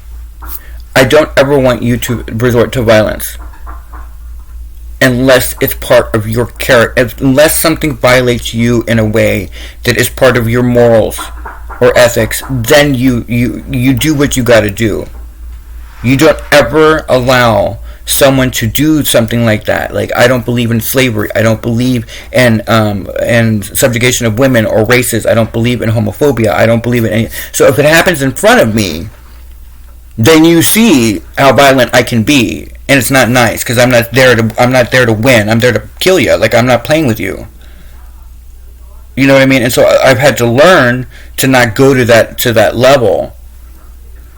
I don't ever want you to resort to violence unless it's part of your character, unless something violates you in a way that is part of your morals or ethics, then you do what you gotta do. You don't ever allow someone to do something like that. Like, I don't believe in slavery. I don't believe in subjugation of women or races. I don't believe in homophobia. I don't believe in any. So if it happens in front of me, then you see how violent I can be, and it's not nice because I'm not there to win. I'm there to kill you. Like, I'm not playing with you. You know what I mean? And so I've had to learn to not go to that level,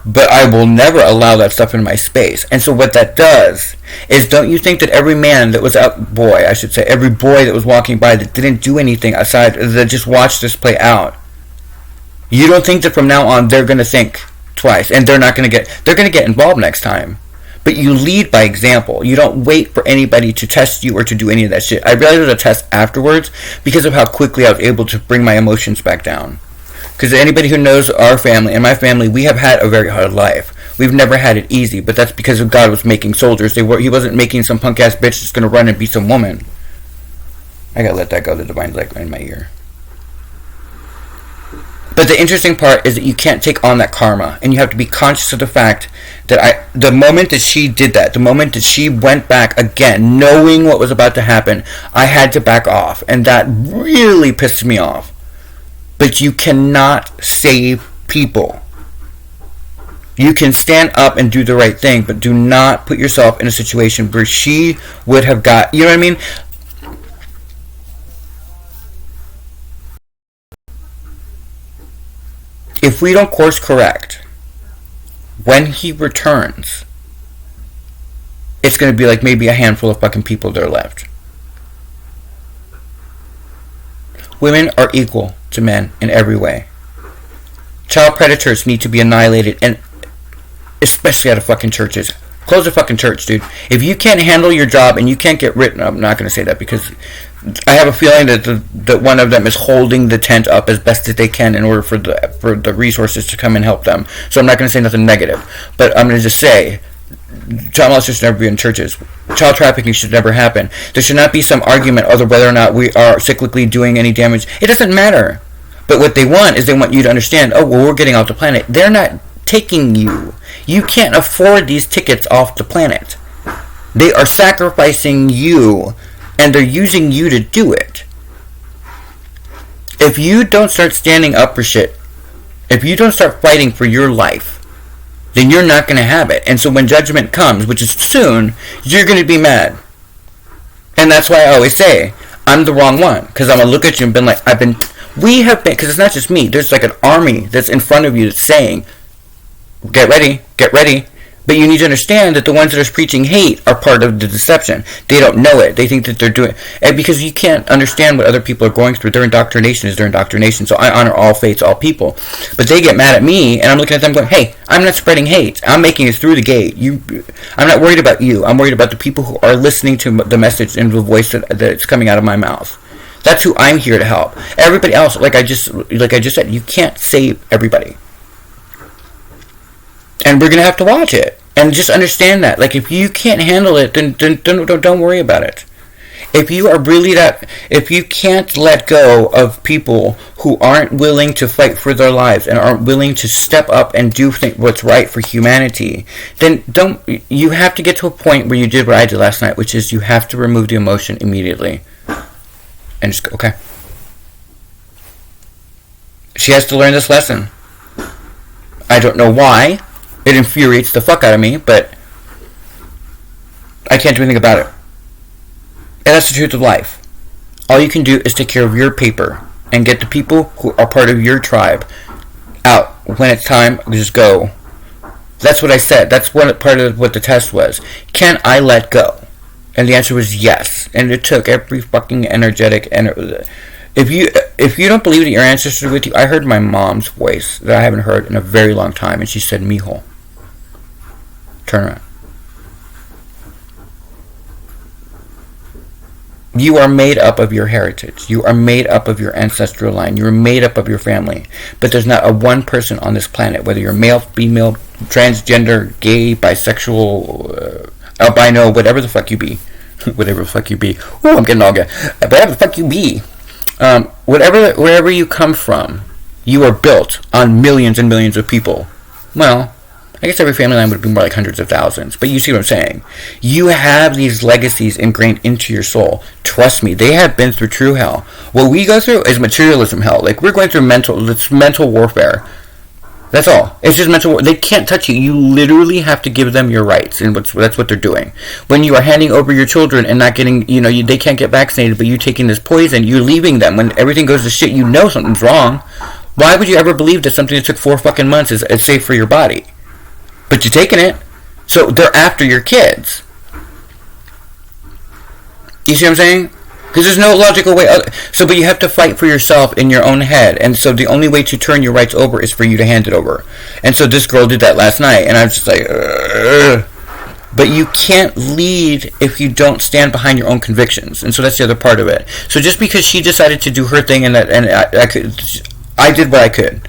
but I will never allow that stuff in my space. And so what that does is, don't you think that every man that was every boy that was walking by that didn't do anything aside that just watched this play out, you don't think that from now on they're going to think twice, and they're going to get involved next time. But you lead by example. You don't wait for anybody to test you or to do any of that shit. I realized it was a test afterwards because of how quickly I was able to bring my emotions back down. Because anybody who knows our family and my family, we have had a very hard life. We've never had it easy, but that's because God was making soldiers. He wasn't making some punk ass bitch that's going to run and beat some woman. I gotta let that go. The divine's like in my ear. But the interesting part is that you can't take on that karma, and you have to be conscious of the fact that the moment that she did that, the moment that she went back again, knowing what was about to happen, I had to back off, and that really pissed me off. But you cannot save people. You can stand up and do the right thing, but do not put yourself in a situation where she would have got, you know what I mean? If we don't course correct, when he returns, it's going to be like maybe a handful of fucking people that are left. Women are equal to men in every way. Child predators need to be annihilated, and especially out of fucking churches. Close the fucking church, dude. If you can't handle your job and you can't get written, I'm not going to say that because I have a feeling that one of them is holding the tent up as best as they can in order for the resources to come and help them. So I'm not going to say nothing negative, but I'm going to just say, child molestation should never be in churches. Child trafficking should never happen. There should not be some argument over whether or not we are cyclically doing any damage. It doesn't matter. But what they want is they want you to understand, oh, well, we're getting off the planet. They're not taking you. You can't afford these tickets off the planet. They are sacrificing you, and they're using you to do it. If you don't start standing up for shit, if you don't start fighting for your life, then you're not going to have it. And so when judgment comes, which is soon, you're going to be mad. And that's why I always say, I'm the wrong one. Because I'm going to look at you and be like, we have been, because it's not just me, there's like an army that's in front of you that's saying, get ready, get ready. But you need to understand that the ones that are preaching hate are part of the deception. They don't know it. They think that they're doing it. Because you can't understand what other people are going through. Their indoctrination is their indoctrination. So I honor all faiths, all people. But they get mad at me, and I'm looking at them going, hey, I'm not spreading hate. I'm making it through the gate. I'm not worried about you. I'm worried about the people who are listening to the message and the voice that's coming out of my mouth. That's who I'm here to help. Everybody else, like I just said, you can't save everybody. And we're going to have to watch it. And just understand that. Like, if you can't handle it, then don't worry about it. If you are really if you can't let go of people who aren't willing to fight for their lives and aren't willing to step up and do what's right for humanity, then you have to get to a point where you did what I did last night, which is you have to remove the emotion immediately. And just go, okay. She has to learn this lesson. I don't know why. It infuriates the fuck out of me, but I can't do anything about it. And that's the truth of life. All you can do is take care of your paper and get the people who are part of your tribe out. When it's time, just go. That's what I said. That's part of what the test was. Can I let go? And the answer was yes. And it took every fucking energetic... If you don't believe that your ancestors are with you, I heard my mom's voice that I haven't heard in a very long time, and she said, Mijo, turn around. You are made up of your heritage. You are made up of your ancestral line. You are made up of your family. But there's not a one person on this planet, whether you're male, female, transgender, gay, bisexual, albino, whatever the fuck you be. Whatever the fuck you be. Ooh, I'm getting all good. Whatever the fuck you be. Wherever you come from, you are built on millions and millions of people. Well, I guess every family line would be more like hundreds of thousands, but you see what I'm saying. You have these legacies ingrained into your soul. Trust me, they have been through true hell. What we go through is materialism hell. Like, we're going through mental warfare. That's all. It's just mental war. They can't touch you. You literally have to give them your rights, and that's what they're doing. When you are handing over your children and not getting, they can't get vaccinated, but you taking this poison, you're leaving them. When everything goes to shit, you know something's wrong. Why would you ever believe that something that took 4 fucking months is safe for your body? But you're taking it. So they're after your kids. You see what I'm saying? Because there's no logical way. But you have to fight for yourself in your own head. And so the only way to turn your rights over is for you to hand it over. And so this girl did that last night. And I was just like, ugh. But you can't lead if you don't stand behind your own convictions. And so that's the other part of it. So just because she decided to do her thing and I did what I could.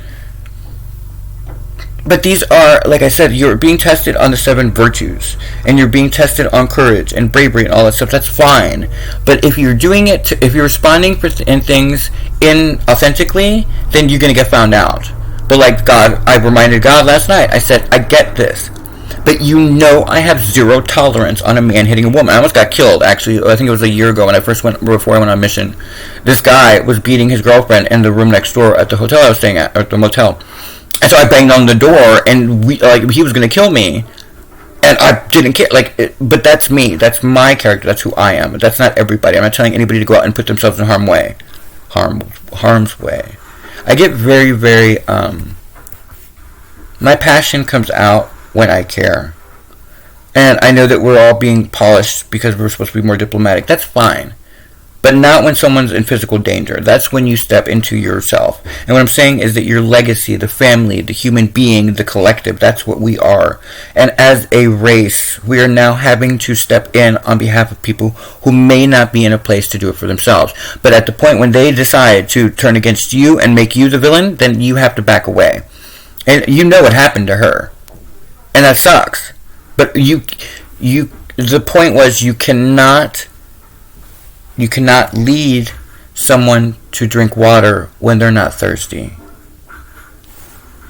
But these are, like I said, you're being tested on the 7 virtues. And you're being tested on courage and bravery and all that stuff. That's fine. But if you're doing it, if you're responding in things inauthentically, then you're going to get found out. But like God, I reminded God last night. I said, I get this. But I have zero tolerance on a man hitting a woman. I almost got killed, actually. I think it was a year ago before I went on mission. This guy was beating his girlfriend in the room next door at the hotel I was staying at, or the motel. And so I banged on the door, and he was going to kill me. And I didn't care. But that's me. That's my character. That's who I am. That's not everybody. I'm not telling anybody to go out and put themselves in harm's way. I get very, very... my passion comes out when I care. And I know that we're all being polished because we're supposed to be more diplomatic. That's fine. But not when someone's in physical danger. That's when you step into yourself. And what I'm saying is that your legacy, the family, the human being, the collective, that's what we are. And as a race, we are now having to step in on behalf of people who may not be in a place to do it for themselves. But at the point when they decide to turn against you and make you the villain, then you have to back away. And you know what happened to her. And that sucks. But the point was you cannot lead someone to drink water when they're not thirsty.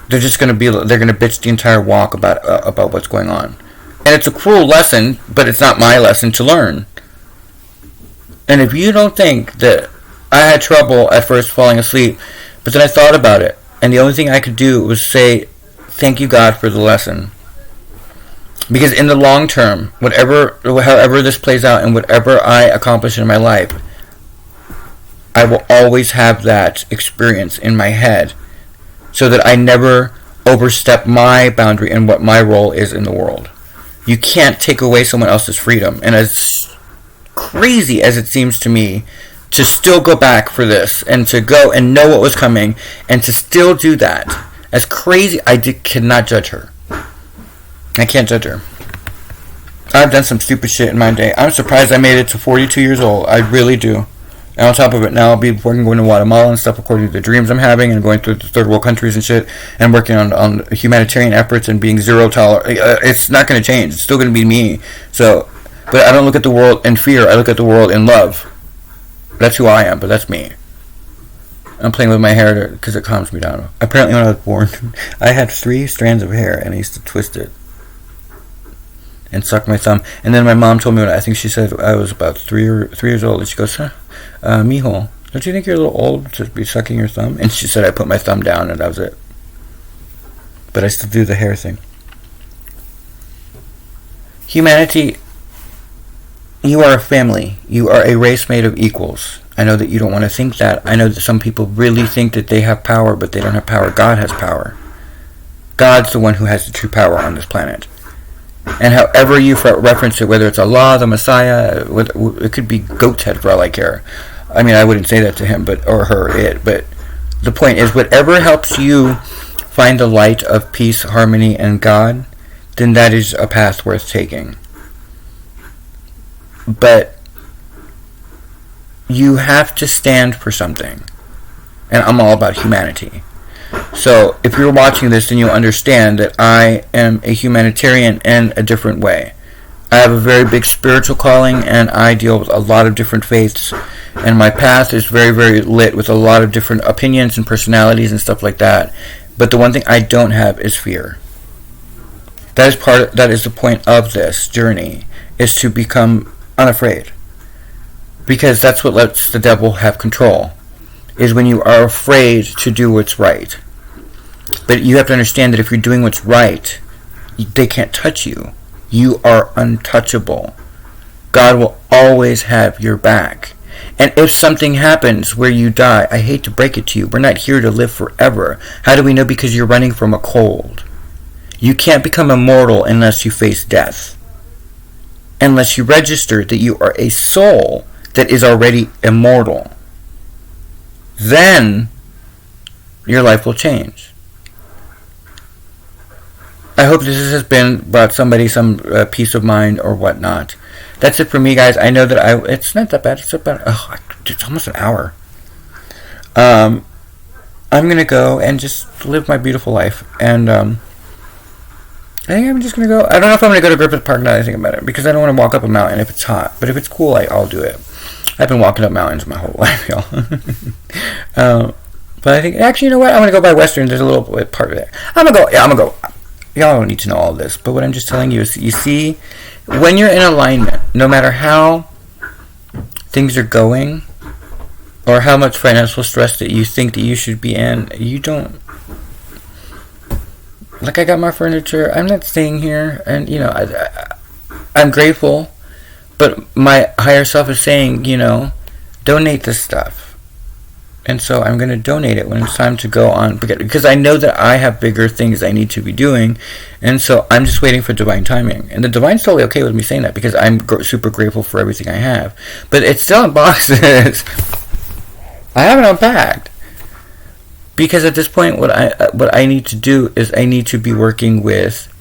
They're going to bitch the entire walk about what's going on. And it's a cruel lesson, but it's not my lesson to learn. And if you don't think that I had trouble at first falling asleep, but then I thought about it, and the only thing I could do was say, thank you, God, for the lesson. Because in the long term, however this plays out and whatever I accomplish in my life, I will always have that experience in my head so that I never overstep my boundary and what my role is in the world. You can't take away someone else's freedom. And as crazy as it seems to me to still go back for this and to go and know what was coming and to still do that, as crazy, cannot judge her. I can't judge her. I've done some stupid shit in my day. I'm surprised I made it to 42 years old. I really do. And on top of it, now I'll be working, going to Guatemala and stuff according to the dreams I'm having, and going through the third world countries and shit, and working on humanitarian efforts and being zero tolerance. It's not going to change. It's still going to be me. So, but I don't look at the world in fear. I look at the world in love. That's who I am, but that's me. I'm playing with my hair because it calms me down. Apparently when I was born, I had 3 strands of hair, and I used to twist it and suck my thumb. And then my mom told me, I think she said I was about 3 years old, and she goes, mijo, don't you think you're a little old to be sucking your thumb? And she said I put my thumb down, and that was it. But I still do the hair thing. Humanity, you are a family. You are a race made of equals. I know that you don't want to think that. I know that some people really think that they have power, but they don't have power. God has power. God's the one who has the true power on this planet. And however you reference it, whether it's Allah, the Messiah, it could be goat's head for all I care. I mean, I wouldn't say that to him, or her, but the point is, whatever helps you find the light of peace, harmony, and God, then that is a path worth taking. But you have to stand for something. And I'm all about humanity. So if you're watching this, then you'll understand that I am a humanitarian in a different way. I have a very big spiritual calling, and I deal with a lot of different faiths, and my path is very, very lit with a lot of different opinions and personalities and stuff like that. But the one thing I don't have is fear. That is the point of this journey, is to become unafraid. Because that's what lets the devil have control, is when you are afraid to do what's right. But you have to understand that if you're doing what's right, they can't touch you. You are untouchable. God will always have your back. And if something happens where you die, I hate to break it to you, we're not here to live forever. How do we know? Because you're running from a cold. You can't become immortal unless you face death. Unless you register that you are a soul that is already immortal. Then your life will change. I hope this has brought somebody some peace of mind or whatnot. That's it for me, guys. I know that it's not that bad. It's almost an hour. I'm going to go and just live my beautiful life. And I think I'm just going to go. I don't know if I'm going to go to Griffith Park now that I think about it, because I don't want to walk up a mountain if it's hot. But if it's cool, I'll do it. I've been walking up mountains my whole life, y'all. But I think, actually, you know what? I'm going to go by Western. There's a little part of it. I'm going to go. Y'all don't need to know all this. But what I'm just telling you is, you see, when you're in alignment, no matter how things are going, or how much financial stress that you think that you should be in, you don't. Like, I got my furniture. I'm not staying here. And, I'm grateful. But my higher self is saying, donate this stuff. And so I'm going to donate it when it's time to go on. Because I know that I have bigger things I need to be doing. And so I'm just waiting for divine timing. And the divine's totally okay with me saying that, because I'm super grateful for everything I have. But it's still in boxes. I haven't unpacked. Because at this point, what I need to do is I need to be working with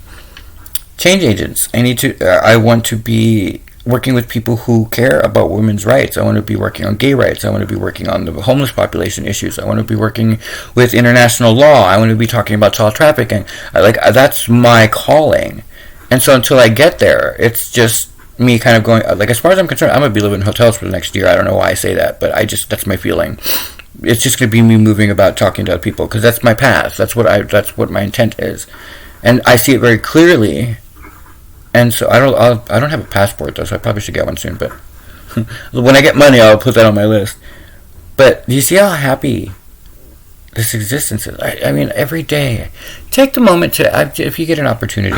change agents. I want to be working with people who care about women's rights. I want to be working on gay rights. I want to be working on the homeless population issues. I want to be working with international law. I want to be talking about child trafficking. That's my calling. And so until I get there, it's just me kind of going, like, as far as I'm concerned, I'm going to be living in hotels for the next year. I don't know why I say that, but that's my feeling. It's just going to be me moving about, talking to other people, because that's my path. That's what my intent is. And I see it very clearly. And so I don't have a passport, though, so I probably should get one soon, but when I get money, I'll put that on my list. But do you see how happy this existence is? I mean, every day. Take the moment if you get an opportunity,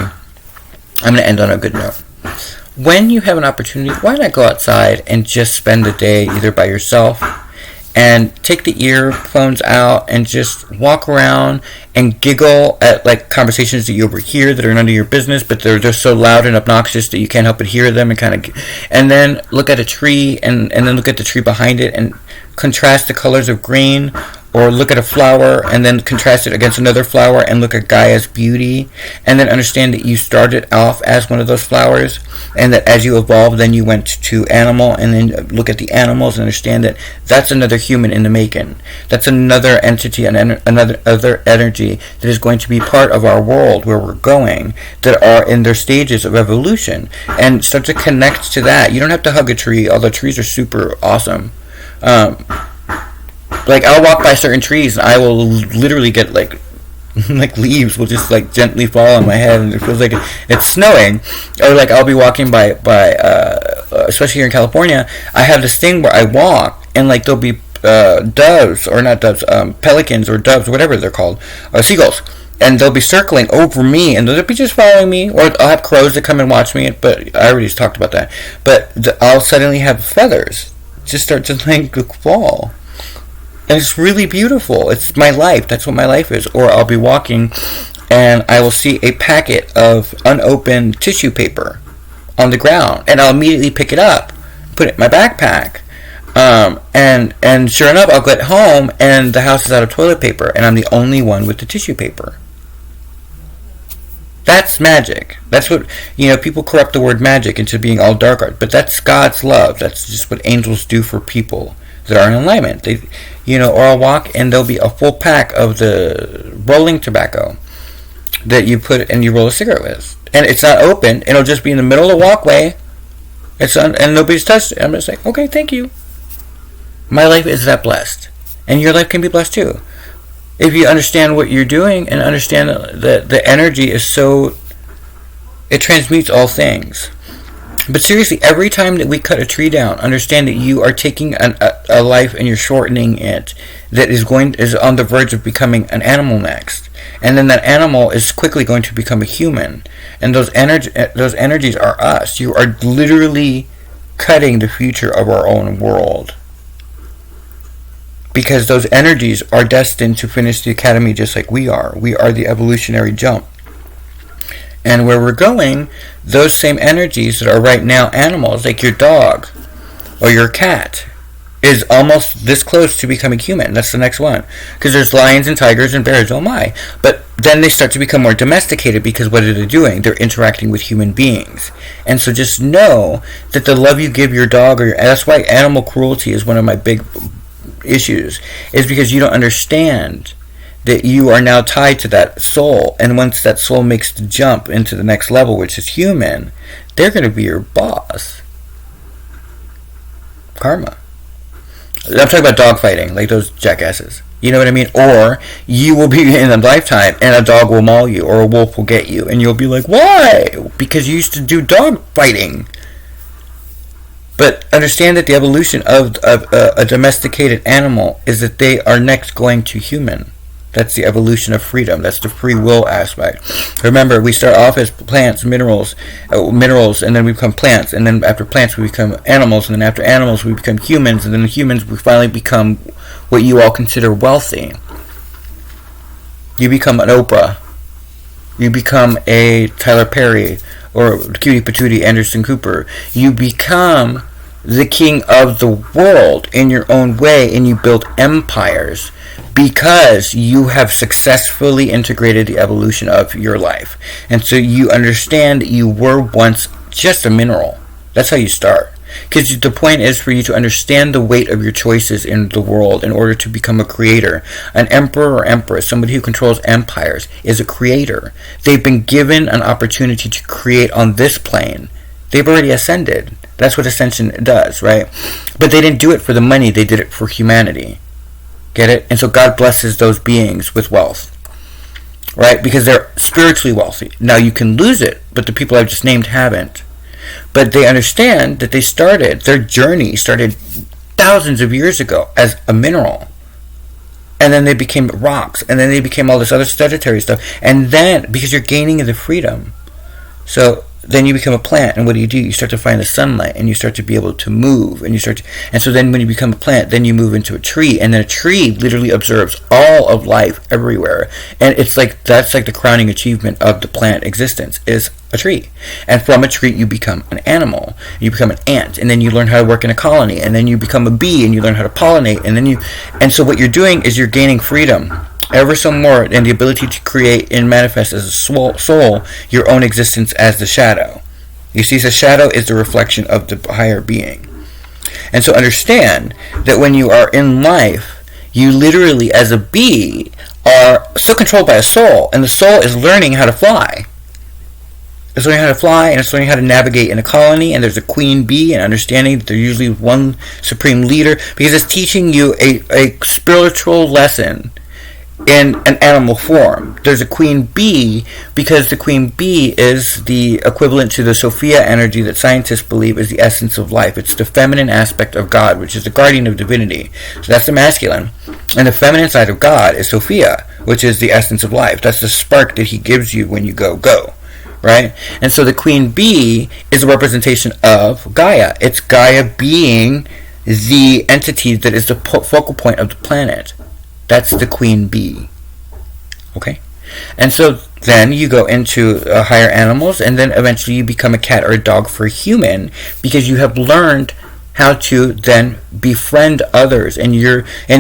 I'm going to end on a good note. When you have an opportunity, why not go outside and just spend the day either by yourself and take the earphones out and just walk around and giggle at like conversations that you overhear that are none of your business, but they're just so loud and obnoxious that you can't help but hear them, and then look at a tree and then look at the tree behind it and contrast the colors of green, or look at a flower and then contrast it against another flower and look at Gaia's beauty, and then understand that you started off as one of those flowers, and that as you evolved, then you went to animal, and then look at the animals and understand that that's another human in the making. That's another entity and another energy that is going to be part of our world where we're going, that are in their stages of evolution, and start to connect to that. You don't have to hug a tree, although trees are super awesome. Like, I'll walk by certain trees and I will literally get like leaves will just like gently fall on my head, and it feels like it's snowing. Or like I'll be walking by especially here in California, I have this thing where I walk and like there'll be doves, or not doves, pelicans or doves, whatever they're called, seagulls, and they'll be circling over me, and they'll be just following me, or I'll have crows that come and watch me, but I already talked about that. But I'll suddenly have feathers just start to like fall. And it's really beautiful. It's my life. That's what my life is. Or I'll be walking and I will see a packet of unopened tissue paper on the ground, and I'll immediately pick it up, put it in my backpack. And sure enough, I'll get home and the house is out of toilet paper, and I'm the only one with the tissue paper. That's magic. That's what, people corrupt the word magic into being all dark art, but that's God's love. That's just what angels do for people that are in alignment. Or I'll walk and there'll be a full pack of the rolling tobacco that you put and you roll a cigarette with, and it's not open. It'll just be in the middle of the walkway. And nobody's touched it. I'm just like, okay, thank you. My life is that blessed, and your life can be blessed too, if you understand what you're doing and understand that the energy is it transmutes all things. But seriously, every time that we cut a tree down, understand that you are taking a life and you're shortening it that is on the verge of becoming an animal next. And then that animal is quickly going to become a human. And those energies are us. You are literally cutting the future of our own world. Because those energies are destined to finish the academy just like we are. We are the evolutionary jump. And where we're going, those same energies that are right now animals, like your dog or your cat, is almost this close to becoming human. That's the next one. Because there's lions and tigers and bears, oh my. But then they start to become more domesticated, because what are they doing? They're interacting with human beings. And so just know that the love you give your dog, and that's why animal cruelty is one of my big issues, is because you don't understand that you are now tied to that soul, and once that soul makes the jump into the next level, which is human, they're going to be your boss. Karma. I'm talking about dog fighting, like those jackasses. You know what I mean? Or you will be in a lifetime and a dog will maul you, or a wolf will get you, and you'll be like, why? Because you used to do dog fighting. But understand that the evolution of a domesticated animal is that they are next going to human. That's the evolution of freedom. That's the free will aspect. Remember, we start off as plants, minerals, and then we become plants. And then after plants, we become animals. And then after animals, we become humans. And then humans, we finally become what you all consider wealthy. You become an Oprah. You become a Tyler Perry or Cutie Patootie Anderson Cooper. You become the king of the world in your own way, and you build empires, because you have successfully integrated the evolution of your life. And so you understand that you were once just a mineral. That's how you start. Because the point is for you to understand the weight of your choices in the world in order to become a creator. An emperor or empress, somebody who controls empires, is a creator. They've been given an opportunity to create on this plane. They've already ascended. That's what ascension does, right? But they didn't do it for the money. They did it for humanity. Get it? And so God blesses those beings with wealth, right? Because they're spiritually wealthy. Now you can lose it, but the people I've just named haven't. But they understand that their journey started thousands of years ago as a mineral. And then they became rocks. And then they became all this other sedentary stuff. And then, because you're gaining the freedom. So then you become a plant, and what do? You start to find the sunlight, and you start to be able to move, and so then when you become a plant, then you move into a tree, and then a tree literally observes all of life everywhere, and that's like the crowning achievement of the plant existence is a tree. And from a tree you become an animal, you become an ant, and then you learn how to work in a colony, and then you become a bee, and you learn how to pollinate, and so what you're doing is you're gaining freedom ever so more, and the ability to create and manifest as a soul your own existence as the shadow. You see, the shadow is the reflection of the higher being. And so understand that when you are in life, you literally, as a bee, are still controlled by a soul, and the soul is learning how to fly. It's learning how to fly, and it's learning how to navigate in a colony, and there's a queen bee, and understanding that there's usually one supreme leader, because it's teaching you a spiritual lesson in an animal form. There's a queen bee because the queen bee is the equivalent to the Sophia energy that scientists believe is the essence of life. It's the feminine aspect of God, which is the guardian of divinity. So that's the masculine. And the feminine side of God is Sophia, which is the essence of life. That's the spark that he gives you when you go. Right? And so the queen bee is a representation of Gaia. It's Gaia being the entity that is the focal point of the planet. That's the queen bee. Okay? And so then you go into higher animals, and then eventually you become a cat or a dog for a human, because you have learned how to then befriend others, and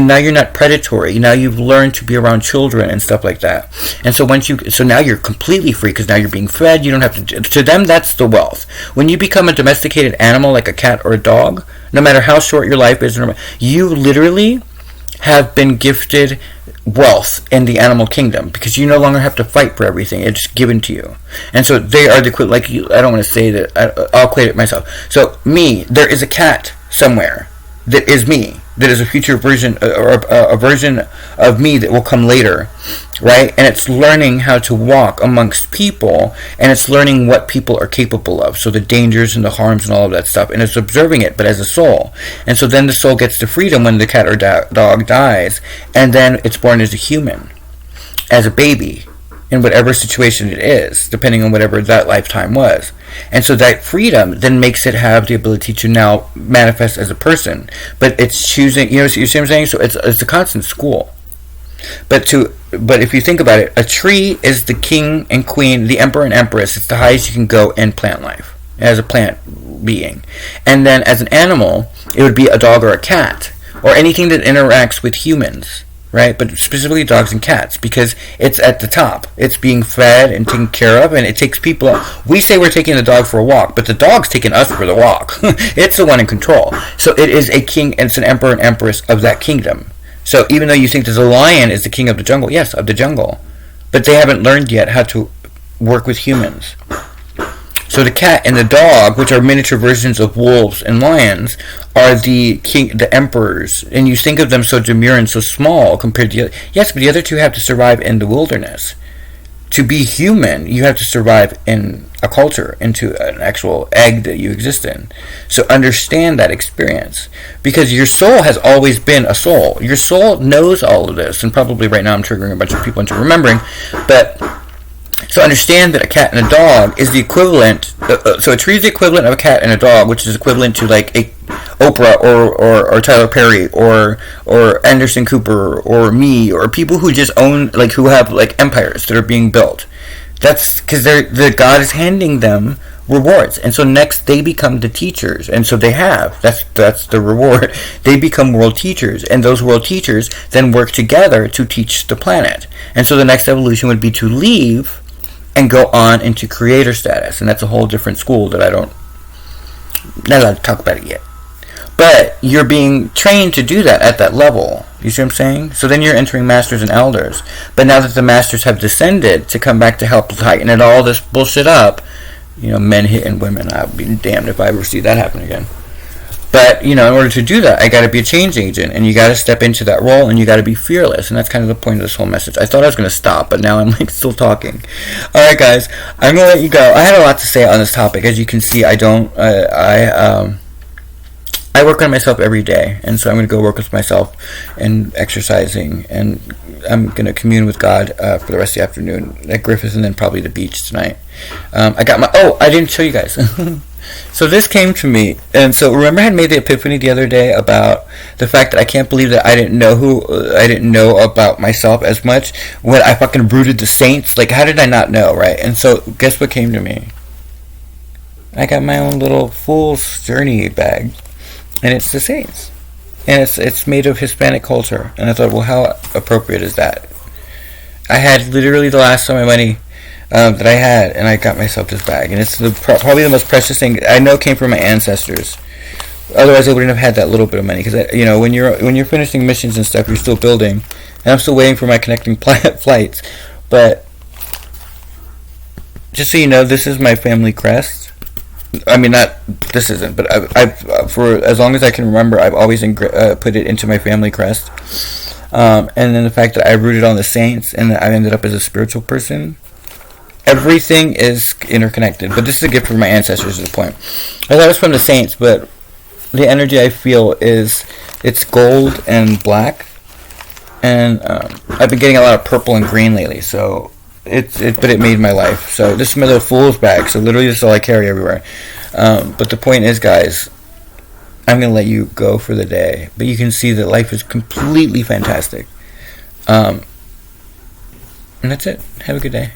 now you're not predatory. Now you've learned to be around children and stuff like that. And so now you're completely free, because now you're being fed. You don't have to them, that's the wealth. When you become a domesticated animal like a cat or a dog, no matter how short your life is, you literally have been gifted wealth in the animal kingdom, because you no longer have to fight for everything. It's given to you. And so they are the equivalent, like you, I don't want to say that, I'll equate it myself. So there is a cat somewhere that is me, that is a future version, or a version of me that will come later, right? And it's learning how to walk amongst people, and it's learning what people are capable of, so the dangers and the harms and all of that stuff, and it's observing it, but as a soul. And so then the soul gets the freedom when the cat or dog dies, and then it's born as a human, as a baby, in whatever situation it is, depending on whatever that lifetime was. And so that freedom then makes it have the ability to now manifest as a person. But it's choosing, you see what I'm saying? So it's a constant school. But if you think about it, a tree is the king and queen, the emperor and empress. It's the highest you can go in plant life, as a plant being. And then as an animal, it would be a dog or a cat, or anything that interacts with humans. Right, but specifically dogs and cats, because it's at the top. It's being fed and taken care of, and it takes people. We say we're taking the dog for a walk, but the dog's taking us for the walk. It's the one in control. So it is a king, and it's an emperor and empress of that kingdom. So even though you think that the lion is the king of the jungle, yes, of the jungle, but they haven't learned yet how to work with humans. So the cat and the dog, which are miniature versions of wolves and lions, are the emperors, and you think of them so demure and so small compared to the other. Yes, but the other two have to survive in the wilderness. To be human, you have to survive in a culture, into an actual egg that you exist in. So understand that experience, because your soul has always been a soul. Your soul knows all of this, and probably right now I'm triggering a bunch of people into remembering, but so understand that a cat and a dog is the equivalent. So a tree is the equivalent of a cat and a dog, which is equivalent to like a Oprah or Tyler Perry or Anderson Cooper or me, or people who just own, like, who have like empires that are being built. That's because the God is handing them rewards, and so next they become the teachers, and so that's the reward. They become world teachers, and those world teachers then work together to teach the planet. And so the next evolution would be to leave and go on into creator status, and that's a whole different school that I don't not allowed to talk about it yet. But you're being trained to do that at that level. You see what I'm saying? So then you're entering masters and elders. But now that the masters have descended to come back to help tighten it all this bullshit up, men hitting women, I'd be damned if I ever see that happen again. But, in order to do that, I got to be a change agent, and you got to step into that role, and you got to be fearless, and that's kind of the point of this whole message. I thought I was going to stop, but now I'm still talking. All right, guys, I'm going to let you go. I had a lot to say on this topic. As you can see, I work on myself every day, and so I'm going to go work with myself and exercising, and I'm going to commune with God for the rest of the afternoon at Griffith, and then probably the beach tonight. I didn't show you guys. So this came to me, and so remember I had made the epiphany the other day about the fact that I can't believe that I didn't know about myself as much when I fucking rooted the saints. Like, how did I not know, right? And so guess what came to me? I got my own little fool's journey bag, and it's the saints, and it's made of Hispanic culture. And I thought, well, how appropriate is that? I had literally the last sum of money that I had, and I got myself this bag, and it's probably the most precious thing I know came from my ancestors. Otherwise, I wouldn't have had that little bit of money, because when you're finishing missions and stuff, you're still building, and I'm still waiting for my connecting flights. But just so you know, this is my family crest. I mean, this isn't, but I've for as long as I can remember, I've always put it into my family crest. And then the fact that I rooted on the saints, and that I ended up as a spiritual person. Everything is interconnected, but this is a gift from my ancestors. Is the point. I thought it was from the saints, but the energy I feel it's gold and black, and I've been getting a lot of purple and green lately. So it made my life. So this is my little fool's bag. So literally, this is all I carry everywhere. But the point is, guys, I'm gonna let you go for the day, but you can see that life is completely fantastic. And that's it. Have a good day.